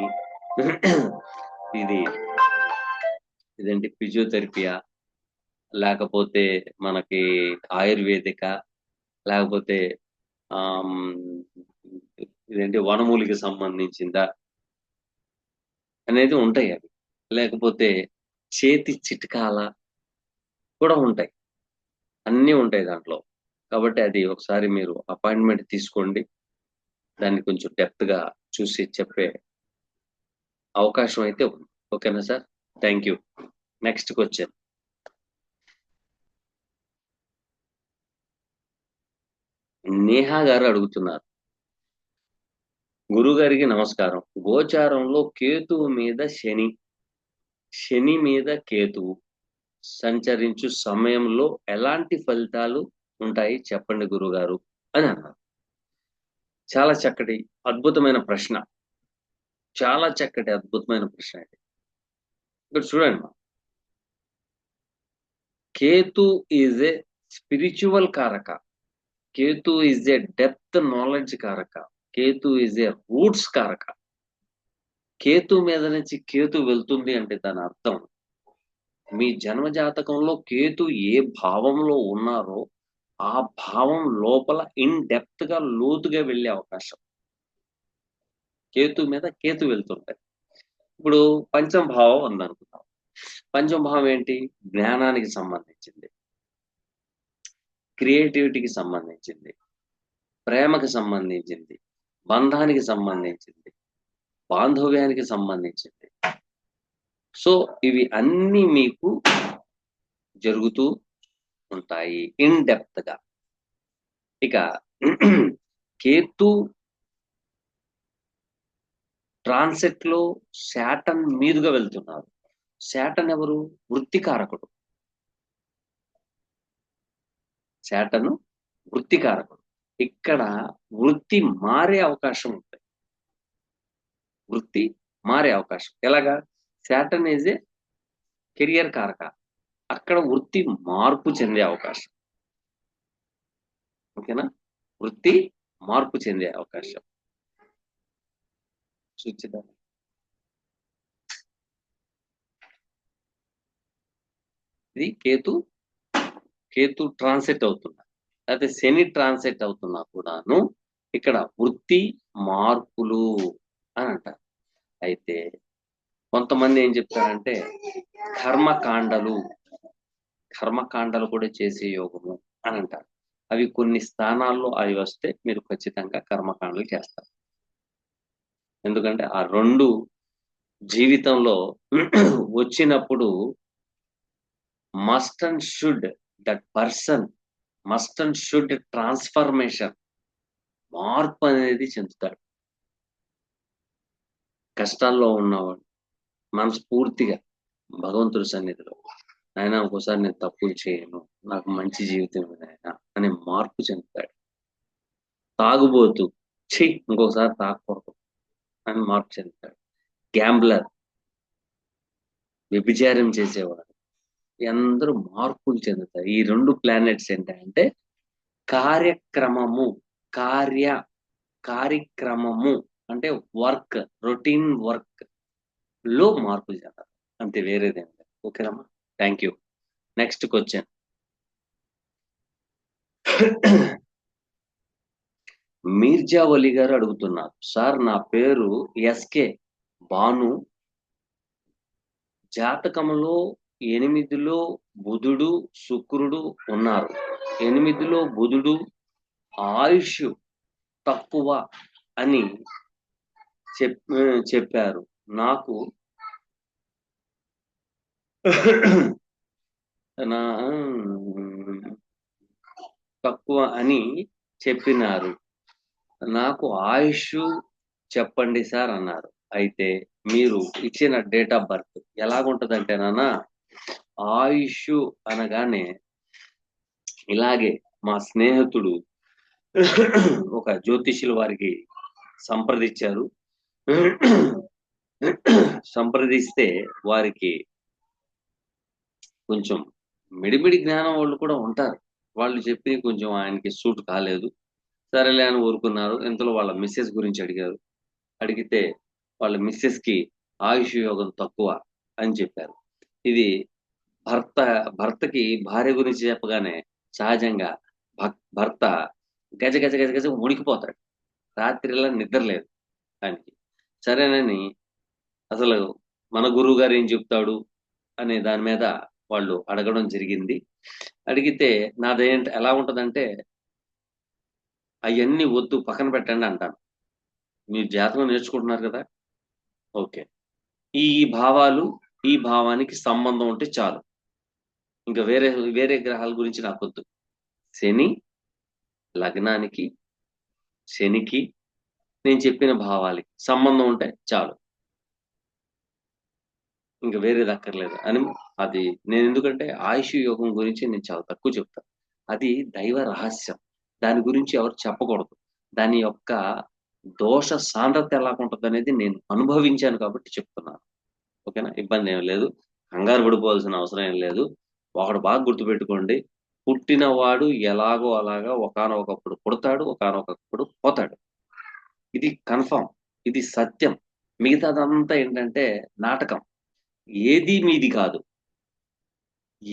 Speaker 1: ఇదేంటి ఫిజియోథెరపీయా, లేకపోతే మనకి ఆయుర్వేదిక, లేకపోతే ఇదేంటి వనమూలికి సంబంధించిందా, అనేది ఉంటాయి అవి. లేకపోతే చేతి చిట్కాల కూడా ఉంటాయి. అన్నీ ఉంటాయి దాంట్లో. కాబట్టి అది ఒకసారి మీరు అపాయింట్మెంట్ తీసుకోండి. దాన్ని కొంచెం డెప్త్‌గా చూసి చెప్పే అవకాశం అయితే ఉంది. ఓకేనా sir? Thank you. Next question. Neha గారు అడుగుతున్నారు. గురుగారికి నమస్కారం. గోచారంలో కేతువు మీద శని, శని మీద కేతువు సంచరించు సమయంలో ఎలాంటి ఫలితాలు ఉంటాయి చెప్పండి గురుగారు అని అన్నారు. చాలా చక్కటి అద్భుతమైన ప్రశ్న. చాలా చక్కటి అద్భుతమైన ప్రశ్న ఇది. ఇక్కడ చూడండి మా. కేతు ఈజ్ ఏ స్పిరిచువల్ కారక. Ketu is a depth knowledge కారక. కేతు ఈజ్ ఏ రూట్స్ కారక. కేతు మీద నుంచి కేతు వెళ్తుంది అంటే దాని అర్థం మీ జన్మ జాతకంలో కేతు ఏ భావంలో ఉన్నారో ఆ భావం లోపల ఇన్ డెప్త్ గా లోతుగా వెళ్ళే అవకాశం కేతు మీద కేతు వెళ్తుంటాయి. ఇప్పుడు పంచమ భావం ఉందనుకుందాం. పంచమ భావం ఏంటి? జ్ఞానానికి సంబంధించింది, క్రియేటివిటీకి సంబంధించింది, ప్రేమకి సంబంధించింది, బంధానికి సంబంధించింది, బాంధవ్యానికి సంబంధించింది. సో ఇవి అన్ని మీకు జరుగుతూ ఉంటాయి ఇన్ డెప్త్ గా. ఇక కేతు ట్రాన్సిట్ లో శాటన్ మీదుగా వెళ్తున్నారు. శాటన్ ఎవరు? వృత్తికారకుడు. శాటను వృత్తికారకుడు. ఇక్కడ వృత్తి మారే అవకాశం ఉంటుంది. వృత్తి మారే అవకాశం ఎలాగా? శాటన్ ఈజ్ ఏ కెరియర్ కారక. అక్కడ వృత్తి మార్పు చెందే అవకాశం. ఓకేనా? వృత్తి మార్పు చెందే అవకాశం. చూచిదా? ఇది కేతు ట్రాన్సిట్ అవుతున్నా, అయితే శని ట్రాన్సిట్ అవుతున్నా కూడాను ఇక్కడ వృత్తి మార్పులు అని అంటారు. అయితే కొంతమంది ఏం చెప్తారంటే కర్మకాండలు కూడా చేసే యోగము అని అంటారు. అవి కొన్ని స్థానాల్లో అవి వస్తే మీరు ఖచ్చితంగా కర్మకాండలు చేస్తారు. ఎందుకంటే ఆ రెండు జీవితంలో వచ్చినప్పుడు must and should that person must and should transformation, మార్పు అనేది చెందుతాడు. కష్టాల్లో ఉన్నవాడు మనస్ఫూర్తిగా భగవంతుడి సన్నిధిలో ఆయన ఒకసారి నేను తప్పులు చేయను, నాకు మంచి జీవితం ఆయన అనే మార్పు చెందుతాడు. తాగుబోతు ఇంకొకసారి తాగకూడదు అని మార్పు చెందుతాడు. గ్యాంబ్లర్, వ్యభిచారం చేసేవాడు, అందరూ మార్పులు చెందుతారు. ఈ రెండు ప్లానెట్స్ ఏంటంటే కార్యక్రమము కార్యక్రమము అంటే వర్క్, రొటీన్ వర్క్ లో మార్పులు చెందాలి. అంతే, వేరేదేం లేదు. ఓకేనమ్మా? Thank you. Next question. Mirza Vali garu అడుగుతున్నారు. సార్ నా పేరు ఎస్కే భాను. జాతకంలో 8లో బుధుడు శుక్రుడు ఉన్నారు. 8లో బుధుడు ఆయుష్ తక్కువ అని చెప్పారు. నాకు నా తక్కువ అని చెప్పినారు. నాకు ఆయుష్ చెప్పండి సార్ అన్నారు. అయితే మీరు ఇచ్చిన డేట్ ఆఫ్ బర్త్ ఎలాగుంటదంటే నాన్న, ఆయుష్ అనగానే ఇలాగే మా స్నేహితుడు ఒక జ్యోతిష్యుల వారికి సంప్రదించారు. సంప్రదిస్తే వారికి కొంచెం మిడిమిడి జ్ఞానం వాళ్ళు కూడా ఉంటారు. వాళ్ళు చెప్పి కొంచెం ఆయనకి సూట్ కాలేదు. సరేలే అని ఊరుకున్నారు. ఇంతలో వాళ్ళ మిస్సెస్ గురించి అడిగారు. అడిగితే వాళ్ళ మిస్సెస్ కి ఆయుష్ యోగం తక్కువ అని చెప్పారు. ఇది భర్తకి భార్య గురించి చెప్పగానే సహజంగా భర్త గజ గజ గజ గజ ఉడికిపోతాడు. రాత్రిలా నిద్ర లేదు ఆయనకి. సరేనని అసలు మన గురువు గారు ఏం చెప్తాడు అనే దాని మీద వాళ్ళు అడగడం జరిగింది. అడిగితే నాదేంటి ఎలా ఉంటదంటే, అయన్నీ వద్దు పక్కన పెట్టండి అంటాను. మీరు జాతకం నేర్చుకుంటున్నారు కదా! ఓకే. ఈ భావాలు, ఈ భావానికి సంబంధం ఉంటే చాలు. ఇంక వేరే వేరే గ్రహాల గురించి నాకొద్దు. శని, లగ్నానికి, శనికి, నేను చెప్పిన భావాలకి సంబంధం ఉంటే చాలు. ఇంక వేరేది అక్కర్లేదు అని అది నేనెందుకంటే ఆయుష్ యోగం గురించి నేను చాలా తక్కువ చెప్తాను. అది దైవ రహస్యం. దాని గురించి ఎవరు చెప్పకూడదు. దాని యొక్క దోష సాంద్రత ఎలాగుంటదనేది నేను అనుభవించాను కాబట్టి చెప్తున్నాను. ఓకేనా? ఇబ్బందేం లేదు. కంగారు పడిపోవాల్సిన అవసరం ఏం లేదు. ఒకటి బాగా గుర్తుపెట్టుకోండి. పుట్టినవాడు ఎలాగో అలాగా ఒకానొకప్పుడు పుడతాడు. ఒకానొకప్పుడు పోతాడు. ఇది కన్ఫర్మ్. ఇది సత్యం. మిగతాదంతా ఏంటంటే నాటకం. ఏది మీది కాదు.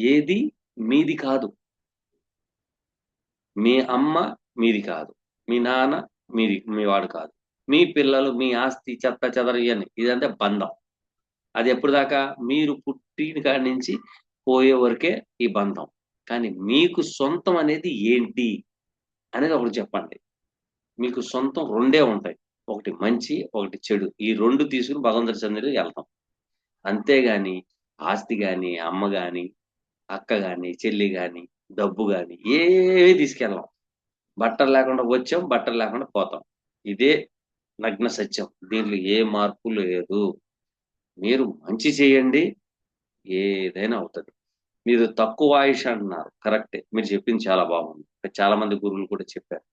Speaker 1: ఏది మీది కాదు. మీ అమ్మ మీది కాదు. మీ నాన్న మీ వాడు కాదు. మీ పిల్లలు, మీ ఆస్తి, చెత్త చెదర ఇయన్నీ. ఇదంతా బంధం. అది ఎప్పటిదాకా మీరు పుట్టిన కాడి నుంచి పోయే వరకే ఈ బంధం. కానీ మీకు సొంతం అనేది ఏంటి అనేది ఒకటి చెప్పండి. మీకు సొంతం రెండే ఉంటాయి. ఒకటి మంచి, ఒకటి చెడు. ఈ 2 తీసుకొని భగవంతుడి సన్నిధిలో ఎళ్తాం. అంతేగాని ఆస్తి గాని, అమ్మ గాని, అక్క గాని, చెల్లి గాని, డబ్బు గాని ఏవి తీసుకెళ్ళం. బట్టలు లేకుండా వచ్చాం, బట్టలు లేకుండా పోతాం. ఇదే నగ్న సత్యం. దీంట్లో ఏ మార్పు లేదు. మీరు మంచి చేయండి. ఏదైనా అవుతది. మీరు తక్కువ ఆయుష్ అంటున్నారు. కరెక్టే. మీరు చెప్పింది చాలా బాగుంది. చాలా మంది గురువులు కూడా చెప్పారు.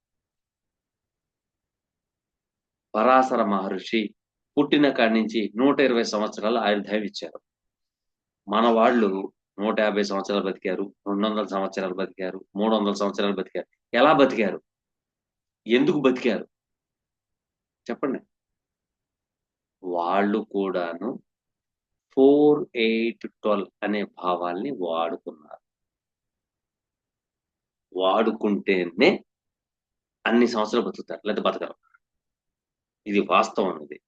Speaker 1: పరాశర మహర్షి పుట్టిన కాడి నుంచి 120 సంవత్సరాల ఆయుర్దాయం ఇచ్చారు. మన వాళ్ళు 150 సంవత్సరాలు బతికారు. 200 సంవత్సరాలు బతికారు. 300 సంవత్సరాలు బతికారు. ఎలా బతికారు? ఎందుకు బతికారు? చెప్పండి. వాళ్ళు కూడాను 4, 8, 12 అనే భావాల్ని వాడుకున్నారు. వాడుకుంటేనే అన్ని సంవత్సరాలు బతుకుతారు. లేతే బతకరు. ఇది వాస్తవం ఇది.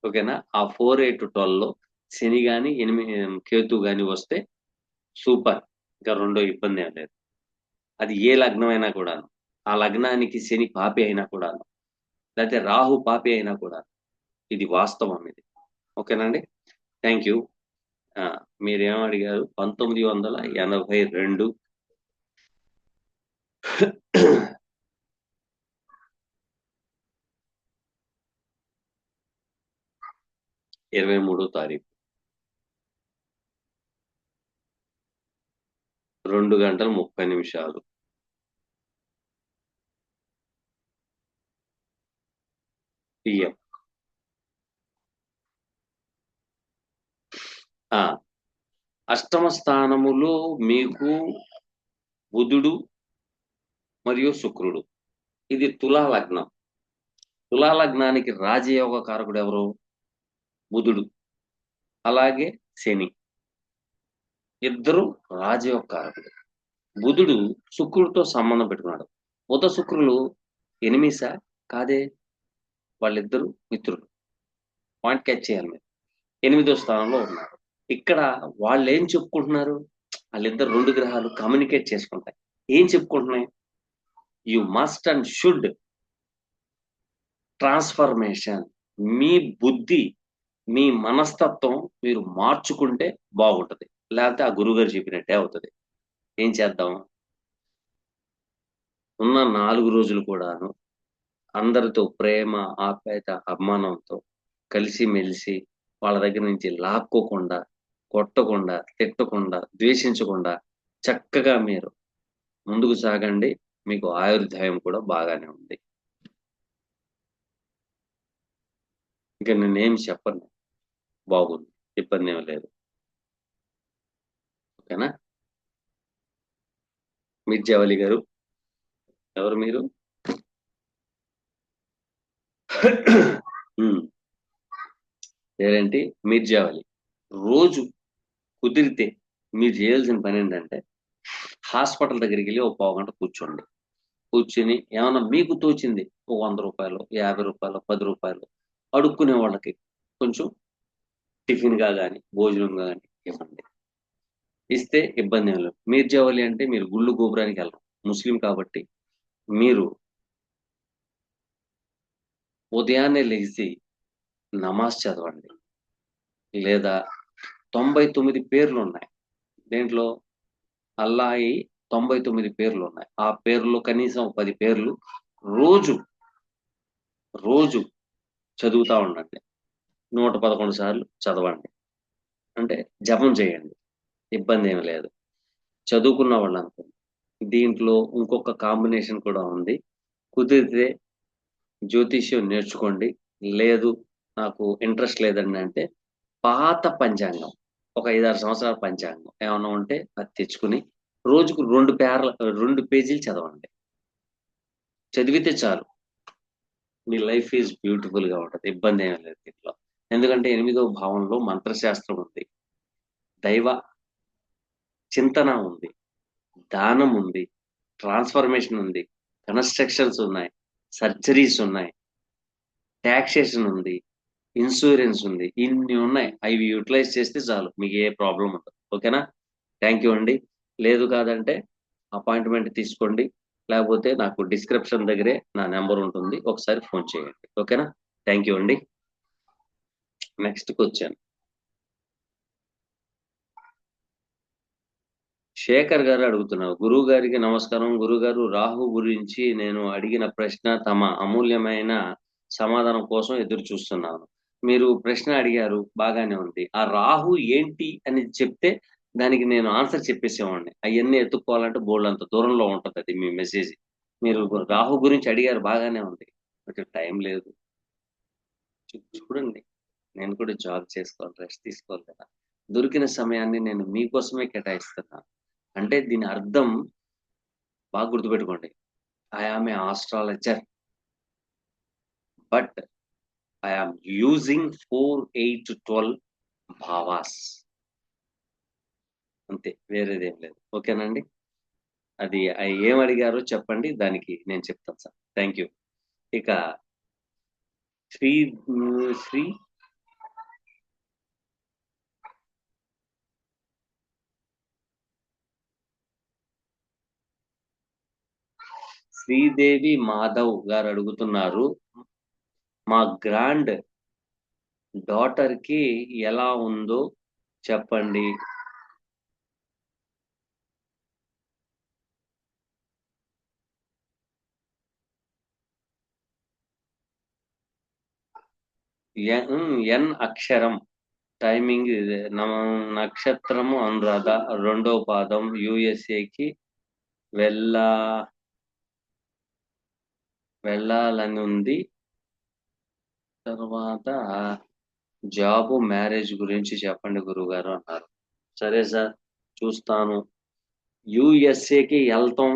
Speaker 1: ఓకేనా? ఆ 4, 8, 12లో శని గాని, కేతు గాని వస్తే సూపర్. ఇంకా రెండో ఇబ్బందేం లేదు. అది ఏ లగ్నం అయినా కూడాను. ఆ లగ్నానికి శని పాపి అయినా కూడాను. లేతే రాహు పాపి అయినా కూడా. ఇది వాస్తవం ఇది. ఓకేనండి? Thank you. ఆ! మీరేమో అడిగారు? 1982 23 తారీఖు. 2 గంటల 30 నిమిషాలు. PM. ఆ! అష్టమ స్థానములో మీకు బుధుడు మరియు శుక్రుడు. ఇది తులా లగ్నం. తులా లగ్నానికి రాజయోగ కారకుడు ఎవరు? బుధుడు. అలాగే శని. ఇద్దరు రాజయోగ కారకుడు. బుధుడు శుక్రుడితో సంబంధం పెట్టుకున్నాడు. బుధ శుక్రులు ఎనిమీసా? కాదే. వాళ్ళిద్దరూ మిత్రులు. పాయింట్ క్యాచ్ చేయాలి మీరు. 8వ స్థానంలో ఉన్నారు. ఇక్కడ వాళ్ళేం చెప్పుకుంటున్నారు? ఆళ్ళిద్దరు 2 గ్రహాలు కమ్యూనికేట్ చేసుకుంటాయి. ఏం చెప్పుకుంటున్నాయి? You must and should transformation. మీ బుద్ధి, మీ మనస్తత్వం మీరు మార్చుకుంటే బాగుంటది. లేకపోతే ఆ గురువుగారు చెప్పినట్టే అవుతది. ఏం చేద్దాం? ఉన్న 4 రోజులు కూడాను అందరితో ప్రేమ, ఆప్యాయత, అభిమానంతో కలిసిమెలిసి వాళ్ళ దగ్గర నుంచి లాక్కోకుండా, కొట్టకుండా, తిట్టకుండా, ద్వేషించకుండా చక్కగా మీరు ముందుకు సాగండి. మీకు ఆయుర్దాయం కూడా బాగానే ఉంది. ఇంక నేనేమి చెప్పను. బాగుంది. ఇబ్బందేమి లేదు. ఓకేనా? మిర్జావలి గారు. ఎవరు మీరు? హ్మ్. పేరేంటి? మిర్జావలి. రోజు కుదిరితే మీరు చేయాల్సిన పనేంటంటే హాస్పిటల్ దగ్గరికెళ్ళి ఓ పావుగంట కూర్చోండి. కూర్చొని ఏమన్నా మీకు తోచింది ఓ రూ. 100, రూ. 50, రూ. 10 అడుక్కునే వాళ్ళకి కొంచెం టిఫిన్గా కానీ భోజనంగా కానీ ఇవ్వండి. ఇస్తే ఇబ్బంది ఏం లేదు. మీర్ జవలి అంటే మీరు గుళ్ళు గోపురానికి వెళ్ళరు, ముస్లిం కాబట్టి మీరు ఉదయాన్నే లెగిసి నమాజ్ చదవండి. లేదా 99 పేర్లున్నాయి. దేంట్లో అల్లాయి 99 పేర్లున్నాయి. ఆ పేర్లు కనీసం 10 పేర్లు రోజు, రోజు చదువుతా ఉండండి. 111 సార్లు చదవండి. అంటే జపం చేయండి. ఇబ్బందేమి లేదు. చదువుకున్న వాళ్ళనుకోండి. దీంట్లో ఇంకొక కాంబినేషన్ కూడా ఉంది. కుదిరితే జ్యోతిష్యం నేర్చుకోండి. లేదు నాకు ఇంట్రెస్ట్ లేదండి అంటే పాత పంచాంగం, ఒక 5, 6 సంవత్సరాల పంచాంగం ఏమన్నా ఉంటే అది తెచ్చుకొని రోజుకు 2 పేజీలు చదవండి. చదివితే చాలు. మీ లైఫ్ ఈజ్ బ్యూటిఫుల్ గా ఉంటది. ఇబ్బంది ఏమీ లేదు దీంట్లో. ఎందుకంటే 8వ భావంలో మంత్రశాస్త్రం ఉంది. దైవ చింతన ఉంది. దానం ఉంది. ట్రాన్స్ఫర్మేషన్ ఉంది. కన్స్ట్రక్షన్స్ ఉన్నాయి. సర్జరీస్ ఉన్నాయి. టాక్సేషన్ ఉంది. ఇన్సూరెన్స్ ఉంది. ఇన్ని ఉన్నాయి. అవి యూటిలైజ్ చేస్తే చాలు. మీకు ఏ ప్రాబ్లం ఉండదు. ఓకేనా? థ్యాంక్ యూ అండి. లేదు కాదంటే అపాయింట్మెంట్ తీసుకోండి. లేకపోతే నాకు డిస్క్రిప్షన్ దగ్గరే నా నెంబర్ ఉంటుంది. ఒకసారి ఫోన్ చేయండి. ఓకేనా? థ్యాంక్ యూ అండి. నెక్స్ట్కి వచ్చాను. శేఖర్ గారు అడుగుతున్నారు. గురువు గారికి నమస్కారం. గురుగారు, రాహు గురించి నేను అడిగిన ప్రశ్న తమ అమూల్యమైన సమాధానం కోసం ఎదురు చూస్తున్నాను. మీరు ప్రశ్న అడిగారు, బాగానే ఉంది. ఆ రాహు ఏంటి అని చెప్తే దానికి నేను ఆన్సర్ చెప్పేసేవాడిని. అవన్నీ ఎత్తుక్కోవాలంటే బోల్డంత దూరంలో ఉంటది అది మీ మెసేజ్. మీరు రాహు గురించి అడిగారు, బాగానే ఉంది. కొంచెం టైం లేదు. చూడండి, నేను కూడా జాబ్ చేసుకోవాలి, రెస్ట్ తీసుకోవాలి కదా. దొరికిన సమయాన్ని నేను మీకోసమే కేటాయిస్తున్నాను. అంటే దీని అర్థం బాగా గుర్తుపెట్టుకోండి. I am a astrologer, but I am using 4, 8, 12 భావాస్. అంతే, వేరేదేం లేదు. ఓకేనండి? అది ఏం అడిగారో చెప్పండి, దానికి నేను చెప్తాను సార్. Thank you. ఇక శ్రీ శ్రీ శ్రీదేవి మాధవ్ గారు అడుగుతున్నారు, మా గ్రాండ్ డాటర్ కి ఎలా ఉందో చెప్పండి. ఎన్ అక్షరం టైమింగ్ నక్షత్రము అనురాధ, 2వ పాదం, యుఎస్ఏకి వెళ్ళా వెళ్ళాలని ఉంది. తర్వాత జాబు, మ్యారేజ్ గురించి చెప్పండి గురుగారు అన్నారు. సరే సార్, చూస్తాను. యుఎస్ఏకి వెళ్తాం,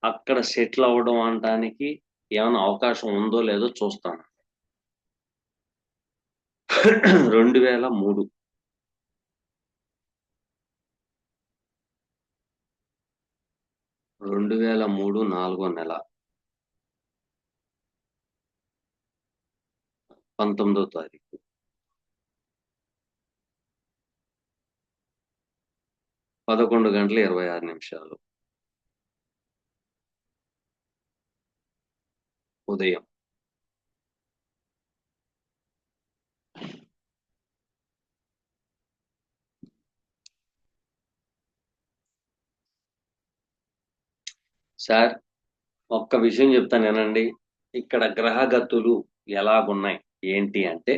Speaker 1: అక్కడ సెటిల్ అవ్వడం అనడానికి ఏమైనా అవకాశం ఉందో లేదో చూస్తాను. 2003 2003 4వ నెల 19వ తారీఖు 11:26 ఉదయం. సార్, ఒక్క విషయం చెప్తాను వినండి. ఇక్కడ గ్రహగతులు ఎలాగున్నాయి ఏంటి అంటే,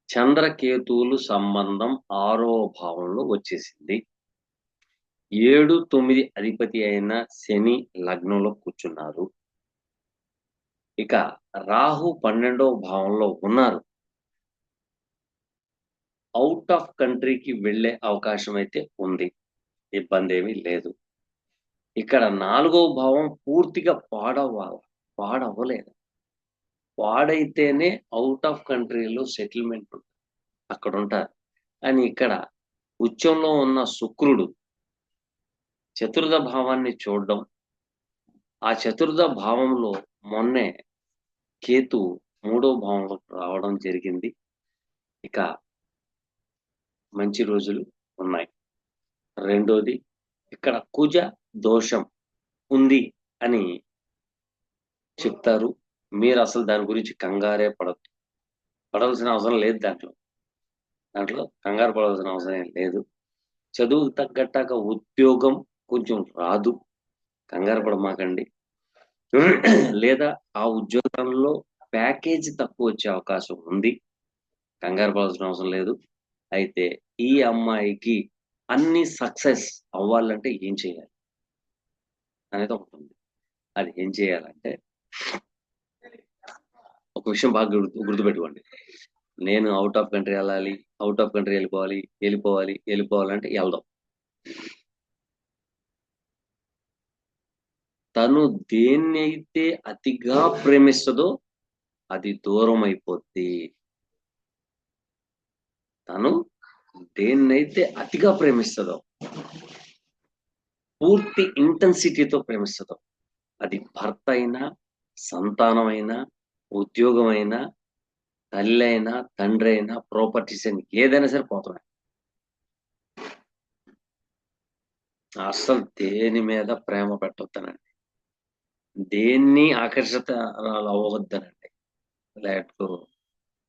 Speaker 1: చంద్రకేతువులు సంబంధం 6వ భావంలో వచ్చేసింది. 7, 9 అధిపతి అయిన శని లగ్నంలో కూర్చున్నారు. ఇక రాహు 12వ భావంలో ఉన్నారు. అవుట్ ఆఫ్ కంట్రీకి వెళ్ళే అవకాశం అయితే ఉంది. ఇబ్బంది ఏమీ లేదు. ఇక్కడ 4వ భావం పూర్తిగా పాడవ్వలేదు. పాడైతేనే అవుట్ ఆఫ్ కంట్రీలో సెటిల్మెంట్ అక్కడ ఉంటారు. అని ఇక్కడ ఉచ్చంలో ఉన్న శుక్రుడు చతుర్థ భావాన్ని చూడడం, ఆ చతుర్థ భావంలో మొన్నే కేతు 3వ భావంలో రావడం జరిగింది. ఇక మంచి రోజులు ఉన్నాయి. రెండోది, ఇక్కడ కుజ దోషం ఉంది అని చెప్తారు. మీరు అసలు దాని గురించి కంగారే పడాల్సిన అవసరం లేదు. దాంట్లో కంగారు పడాల్సిన అవసరం ఏం లేదు. చదువుకు తగ్గట్టాక ఉద్యోగం కొంచెం రాదు, కంగారు పడమాకండి. లేదా ఆ ఉద్యోగంలో ప్యాకేజీ తక్కువ వచ్చే అవకాశం ఉంది, కంగారు పడాల్సిన అవసరం లేదు. అయితే ఈ అమ్మాయికి అన్ని సక్సెస్ అవ్వాలంటే ఏం చేయాలి అనేది ఒకటి ఉంది. అది ఏం చేయాలంటే, ఒక విషయం బాగా గుర్తుపెట్టుకోండి. నేను అవుట్ ఆఫ్ కంట్రీ వెళ్ళాలి, అవుట్ ఆఫ్ కంట్రీ వెళ్ళిపోవాలంటే వెళ్దాం. తను దేన్నైతే అతిగా ప్రేమిస్తుందో అది దూరం అయిపోద్ది. తను దేన్నైతే అతిగా ప్రేమిస్తుందో, పూర్తి ఇంటెన్సిటీతో ప్రేమిస్తుందో, అది భర్త అయినా, సంతానమైనా, ఉద్యోగమైనా, తల్లి అయినా, తండ్రి అయినా, ప్రాపర్టీస్ అయినా, ఏదైనా సరే పోతున్నాయి. అస్సలు దేని మీద ప్రేమ పెట్టొద్దనండి, దేన్ని ఆకర్షిత అవ్వద్దనండి. లేకపోతే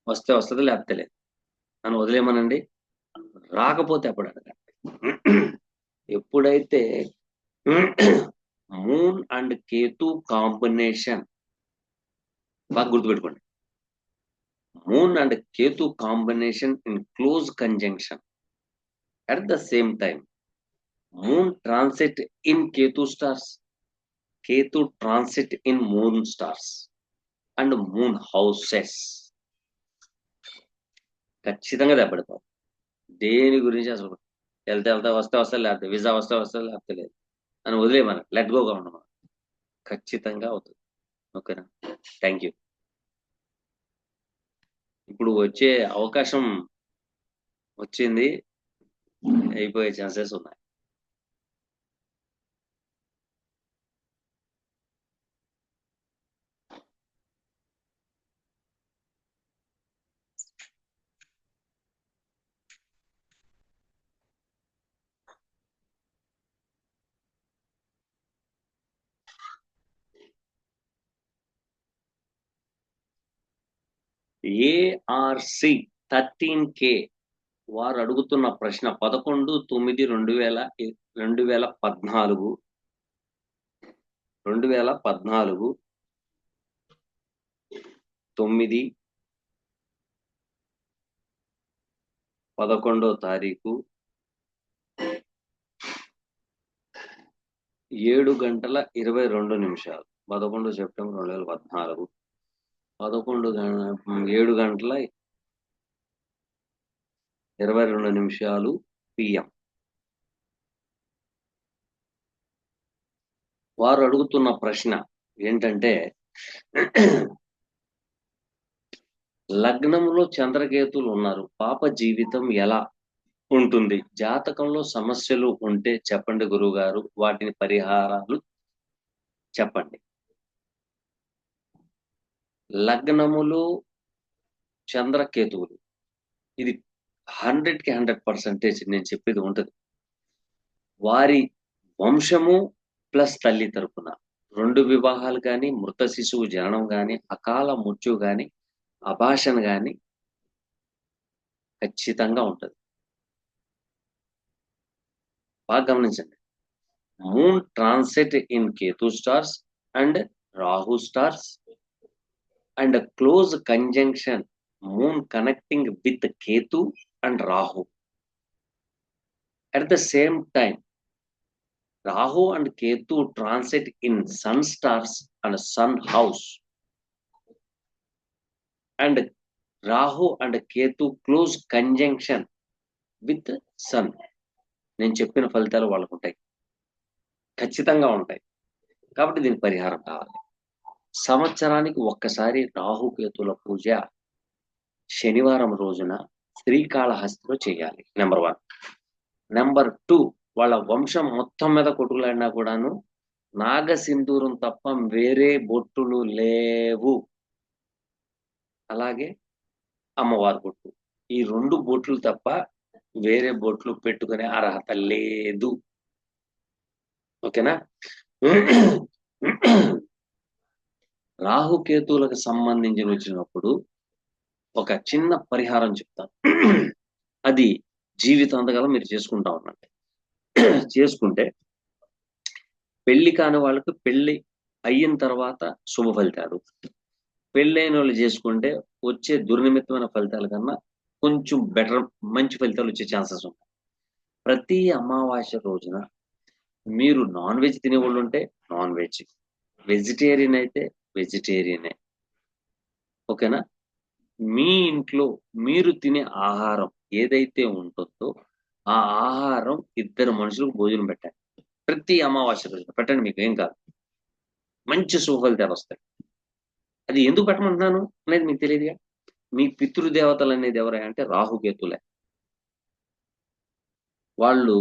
Speaker 1: వస్తే వస్తుంది, లేకపోతే లేదు అని వదిలేమనండి. రాకపోతే ఎప్పుడు అడగండి. ఎప్పుడైతే మూన్ అండ్ కేతు కాంబినేషన్, బాగా గుర్తుపెట్టుకోండి, moon and Ketu combination in close conjunction at the same time, moon transit in ketu stars, ketu transit in moon stars and moon houses, ఖచ్చితంగా దెబ్బతింటాం. దేని గురించి అసలు వెళ్తే వస్తే లేకపోతే వీసా వస్తే లేకపోతే లేదు అని వదిలేమని లెట్ గోగా ఉండమని, ఖచ్చితంగా అవుతుంది. ఓకేనా? Thank you. ఇప్పుడు వచ్చే అవకాశం వచ్చింది, అయిపోయే ఛాన్సెస్ ఉన్నాయి. ఏఆర్సి 13K వారు అడుగుతున్న ప్రశ్న 11/9/2014 9/11 తారీఖు 7:22 11 సెప్టెంబర్ 2014 7:22 PM. వారు అడుగుతున్న ప్రశ్న ఏంటంటే, లగ్నంలో చంద్రకేతులు ఉన్నారు, పాప జీవితం ఎలా ఉంటుంది? జాతకంలో సమస్యలు ఉంటే చెప్పండి గురువుగారు, వాటిని పరిహారాలు చెప్పండి. లగ్నములో చంద్రకేతువులు, ఇది 100కి 100% నేను చెప్పేది ఉంటుంది. వారి వంశము ప్లస్ తల్లి తరపున 2 వివాహాలు కానీ, మృత శిశువు జననం కానీ, అకాల మృత్యు కానీ, అభాషణ కానీ ఖచ్చితంగా ఉంటుంది. బాగా గమనించండి. Moon transit in Ketu stars and Rahu stars and close conjunction, moon connecting with Ketu and Rahu. At the same time, Rahu and Ketu transit in sun stars and sun house, and Rahu and Ketu close conjunction with sun. నేను చెప్పిన ఫలితాలు వాళ్ళకు ఉంటాయి, ఖచ్చితంగా ఉంటాయి. కాబట్టి దీనికి పరిహారం కావాలి. సంవత్సరానికి ఒక్కసారి రాహుకేతుల పూజ శనివారం రోజున శ్రీకాళహస్తిలో చేయాలి. నెంబర్ 1. నెంబర్ 2, వాళ్ళ వంశం మొత్తం మీద కొట్టుకులాడినా కూడాను నాగసింధూరం తప్ప వేరే బొట్టులు లేవు. అలాగే అమ్మవారి బొట్టు, ఈ 2 బొట్లు తప్ప వేరే బొట్లు పెట్టుకునే అర్హత లేదు. ఓకేనా? రాహుకేతువులకు సంబంధించి వచ్చినప్పుడు ఒక చిన్న పరిహారం చెప్తాను. అది జీవితాంతకాలం మీరు చేసుకుంటా ఉండండి. చేసుకుంటే పెళ్లి కాని వాళ్ళకు పెళ్లి అయిన తర్వాత శుభ ఫలితాలు, పెళ్ళైన వాళ్ళు చేసుకుంటే వచ్చే దుర్నిమిత్తమైన ఫలితాల కన్నా కొంచెం బెటర్, మంచి ఫలితాలు వచ్చే ఛాన్సెస్ ఉంటాయి. ప్రతి అమావాస్య రోజున మీరు నాన్ వెజ్ తినేవాళ్ళు ఉంటే నాన్ వెజ్, వెజిటేరియన్ అయితే వెజిటేరియనే. ఓకేనా? మీ ఇంట్లో మీరు తినే ఆహారం ఏదైతే ఉంటుందో ఆ ఆహారం 2 మనుషులకు భోజనం పెట్టండి. ప్రతి అమావాస్య రోజున పెట్టండి, మీకు ఏం కాదు, మంచి సుఫలితాలు వస్తాయి. అది ఎందుకు పెట్టమంటున్నాను అనేది మీకు తెలియదుగా. మీ పితృదేవతలు అనేది ఎవరై అంటే రాహుకేతులే. వాళ్ళు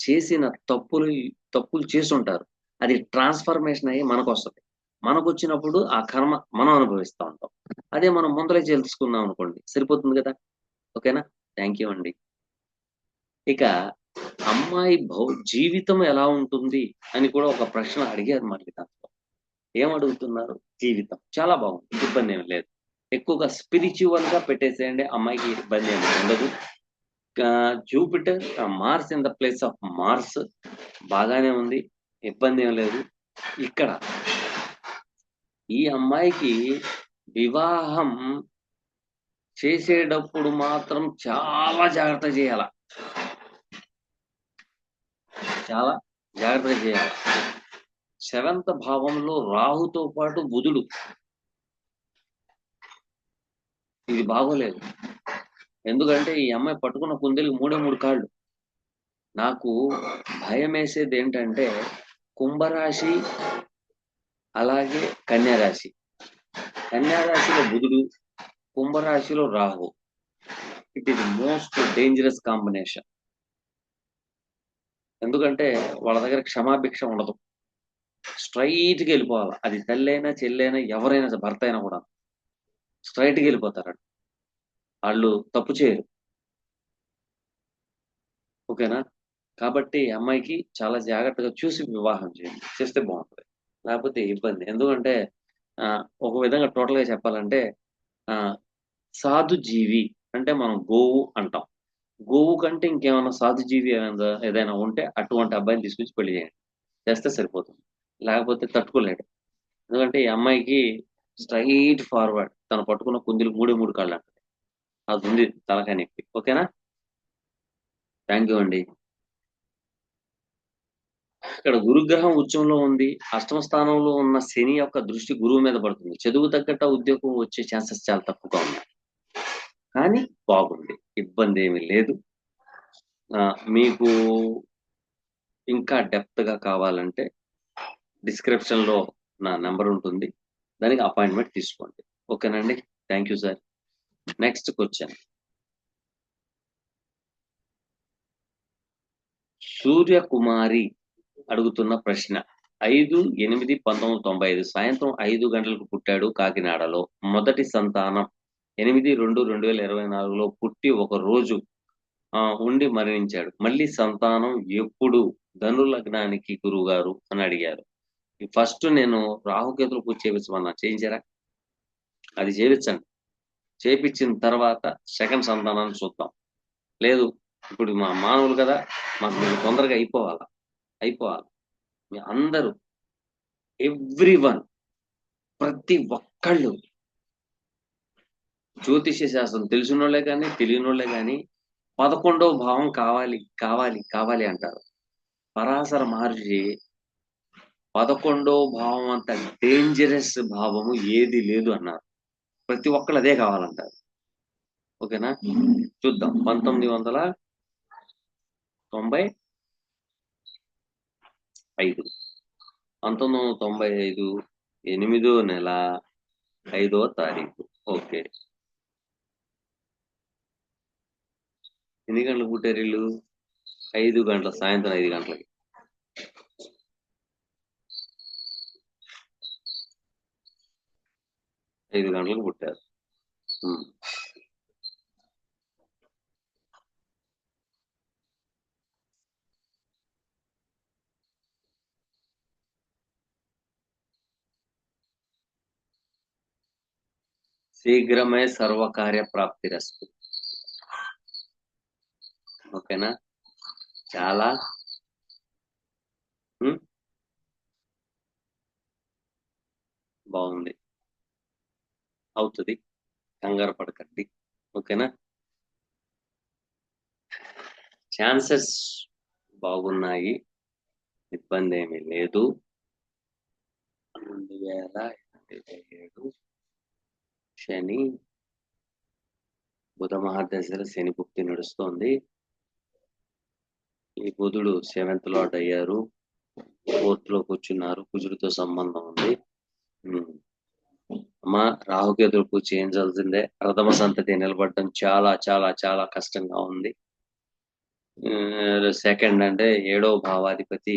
Speaker 1: చేసిన తప్పులు చేసుంటారు. అది ట్రాన్స్ఫర్మేషన్ అయ్యి మనకొస్తది. మనకొచ్చినప్పుడు ఆ కర్మ మనం అనుభవిస్తా ఉంటాం. అదే మనం ముందలే తెలుసుకున్నాం అనుకోండి, సరిపోతుంది కదా. ఓకేనా? థ్యాంక్ యూ అండి. ఇక అమ్మాయి జీవితం ఎలా ఉంటుంది అని కూడా ఒక ప్రశ్న అడిగారు మనకి దాంట్లో. ఏమడుగుతున్నారు? జీవితం చాలా బాగుంది, ఇబ్బంది ఏమి లేదు. ఎక్కువగా స్పిరిచువల్ గా పెట్టేసేయండి, అమ్మాయికి ఇబ్బంది ఏమి ఉండదు. Jupiter Mars in the place of Mars బాగానే ఉంది, ఇబ్బంది ఏం లేదు. ఇక్కడ ఈ అమ్మాయికి వివాహం చేసేటప్పుడు మాత్రం చాలా జాగ్రత్త చేయాల, చాలా జాగ్రత్త చేయాలి. 7th భావంలో రాహుతో పాటు బుధుడు, ఇది బాగోలేదు. ఎందుకంటే ఈ అమ్మాయి పట్టుకున్న కుందేలకు 3 కాళ్ళు. నాకు భయం వేసేది ఏంటంటే కుంభరాశి అలాగే కన్యారాశి. కన్యారాశిలో బుధుడు, కుంభరాశిలో Rahu. It is most dangerous combination. ఎందుకంటే వాళ్ళ దగ్గర క్షమాభిక్ష ఉండదు, స్ట్రైట్గా వెళ్ళిపోవాలి. అది తల్లైనా చెల్లైనా ఎవరైనా భర్త అయినా కూడా స్ట్రైట్గా వెళ్ళిపోతారు, వాళ్ళు తప్పు చేయరు. ఓకేనా? కాబట్టి అమ్మాయికి చాలా జాగ్రత్తగా చూసి వివాహం చేయండి, చేస్తే బాగుంటుంది. లేకపోతే ఇబ్బంది. ఎందుకంటే ఒక విధంగా టోటల్ గా చెప్పాలంటే ఆ సాధు జీవి అంటే మనం గోవు అంటాం. గోవు కంటే ఇంకేమైనా సాధు జీవి ఏదైనా ఉంటే అటువంటి అబ్బాయిని తీసుకొచ్చి పెళ్లి చేయండి, చేస్తే సరిపోతుంది. లేకపోతే తట్టుకోలేడు. ఎందుకంటే ఈ అమ్మాయికి స్ట్రైట్ ఫార్వర్డ్, తను పట్టుకున్న కుందులు 3 కాళ్ళు అంటది. అది ఉంది తలకాయ నొప్పి. ఓకేనా? థ్యాంక్ యూ అండి. ఇక్కడ గురుగ్రహం ఉచ్చంలో ఉంది. అష్టమ స్థానంలో ఉన్న శని యొక్క దృష్టి గురువు మీద పడుతుంది. చదువు తగ్గట్ట ఉద్యోగం వచ్చే ఛాన్సెస్ చాలా తక్కువగా ఉన్నాయి. కానీ బాగుంది, ఇబ్బంది ఏమీ లేదు. మీకు ఇంకా డెప్త్ గా కావాలంటే డిస్క్రిప్షన్ లో నా నెంబర్ ఉంటుంది, దానికి అపాయింట్మెంట్ తీసుకోండి. ఓకేనండి? Thank you sir. Next question. Suryakumari అడుగుతున్న ప్రశ్న. 5/8/1995 సాయంత్రం 5 గంటలకు పుట్టాడు కాకినాడలో. మొదటి సంతానం 8/2/2024లో పుట్టి ఒక రోజు ఉండి మరణించాడు. మళ్ళీ సంతానం ఎప్పుడు? ధను లగ్నానికి గురువు గారు అని అడిగారు. ఫస్ట్ నేను రాహుకేతులు పూజ చేయించమన్నా, చేయించారా? అది చేయించండి. చేపించిన తర్వాత సెకండ్ సంతానాన్ని చూద్దాం. లేదు, ఇప్పుడు మా మానవులు కదా, మాకు మీరు తొందరగా అయిపోవాలి. మీ అందరూ ఎవ్రీవన్, ప్రతి ఒక్కళ్ళు జ్యోతిష్య శాస్త్రం తెలిసినోళ్లే కానీ తెలియనోళ్లే కానీ 11వ భావం కావాలి కావాలి కావాలి అంటారు. పరాశర మహర్షి 11వ భావం అంత డేంజరస్ భావము ఏది లేదు అన్నారు. ప్రతి ఒక్కళ్ళు అదే కావాలంటారు. ఓకేనా? చూద్దాం. 1995 1995 8వ నెల 5వ తారీఖు. ఓకే. ఎన్ని గంటలకు పుట్టారు వీళ్ళు? 5 గంటల, సాయంత్రం 5 గంటలకి. 5 గంటలకు పుట్టారు. శీఘ్రమే సర్వకార్య ప్రాప్తిరస్తు. ఓకేనా? చాలా బాగుంది, అవుతుంది, కంగారు పడకండి. ఓకేనా? ఛాన్సెస్ బాగున్నాయి, ఇబ్బంది ఏమీ లేదు. 2027 శని బుధ మహాదశలో శని భుక్తి నడుస్తోంది. ఈ బుధుడు 7th లార్డ్ అయ్యారు, 4th లో కూర్చున్నారు, కుజుడితో సంబంధం ఉంది. అమ్మా రాహుకేతులు పూజ చేయించాల్సిందే. ప్రథమ సంతతి నిలబడటం చాలా చాలా చాలా కష్టంగా ఉంది. సెకండ్ అంటే 7వ భావాధిపతి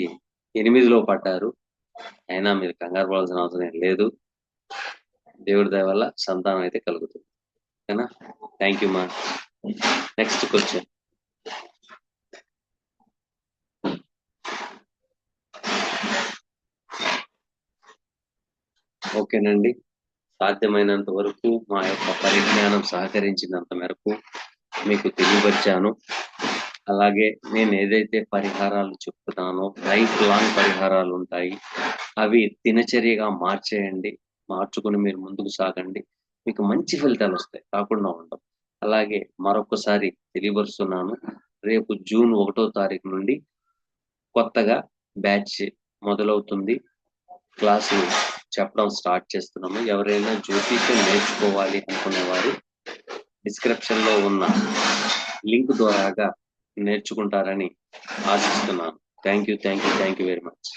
Speaker 1: 8లో పడ్డారు, అయినా మీరు కంగారు పడాల్సిన అవసరం ఏం లేదు. దేవుడి దయ వల్ల సంతానం అయితే కలుగుతుంది. ఓకేనా? థ్యాంక్ యూ మా. Next question. ఓకేనండి, సాధ్యమైనంత వరకు మా యొక్క పరిజ్ఞానం సహకరించినంత మేరకు మీకు తెలియపరిచాను. అలాగే నేను ఏదైతే పరిహారాలు చెప్తున్నానో లైఫ్ లాంగ్ పరిహారాలు ఉంటాయి, అవి దినచర్యగా మార్చేయండి. మార్చుకుని మీరు ముందుకు సాగండి, మీకు మంచి ఫలితాలు వస్తాయి, కాకుండా ఉండవు. అలాగే మరొకసారి తెలియపరుస్తున్నాను, రేపు జూన్ 1వ తారీఖు నుండి కొత్తగా బ్యాచ్ మొదలవుతుంది. క్లాసు చెప్పడం స్టార్ట్ చేస్తున్నాము. ఎవరైనా జ్యోతిష్యం నేర్చుకోవాలి అనుకునేవారు డిస్క్రిప్షన్ లో ఉన్న లింక్ ద్వారాగా నేర్చుకుంటారని ఆశిస్తున్నాను. Thank you very much.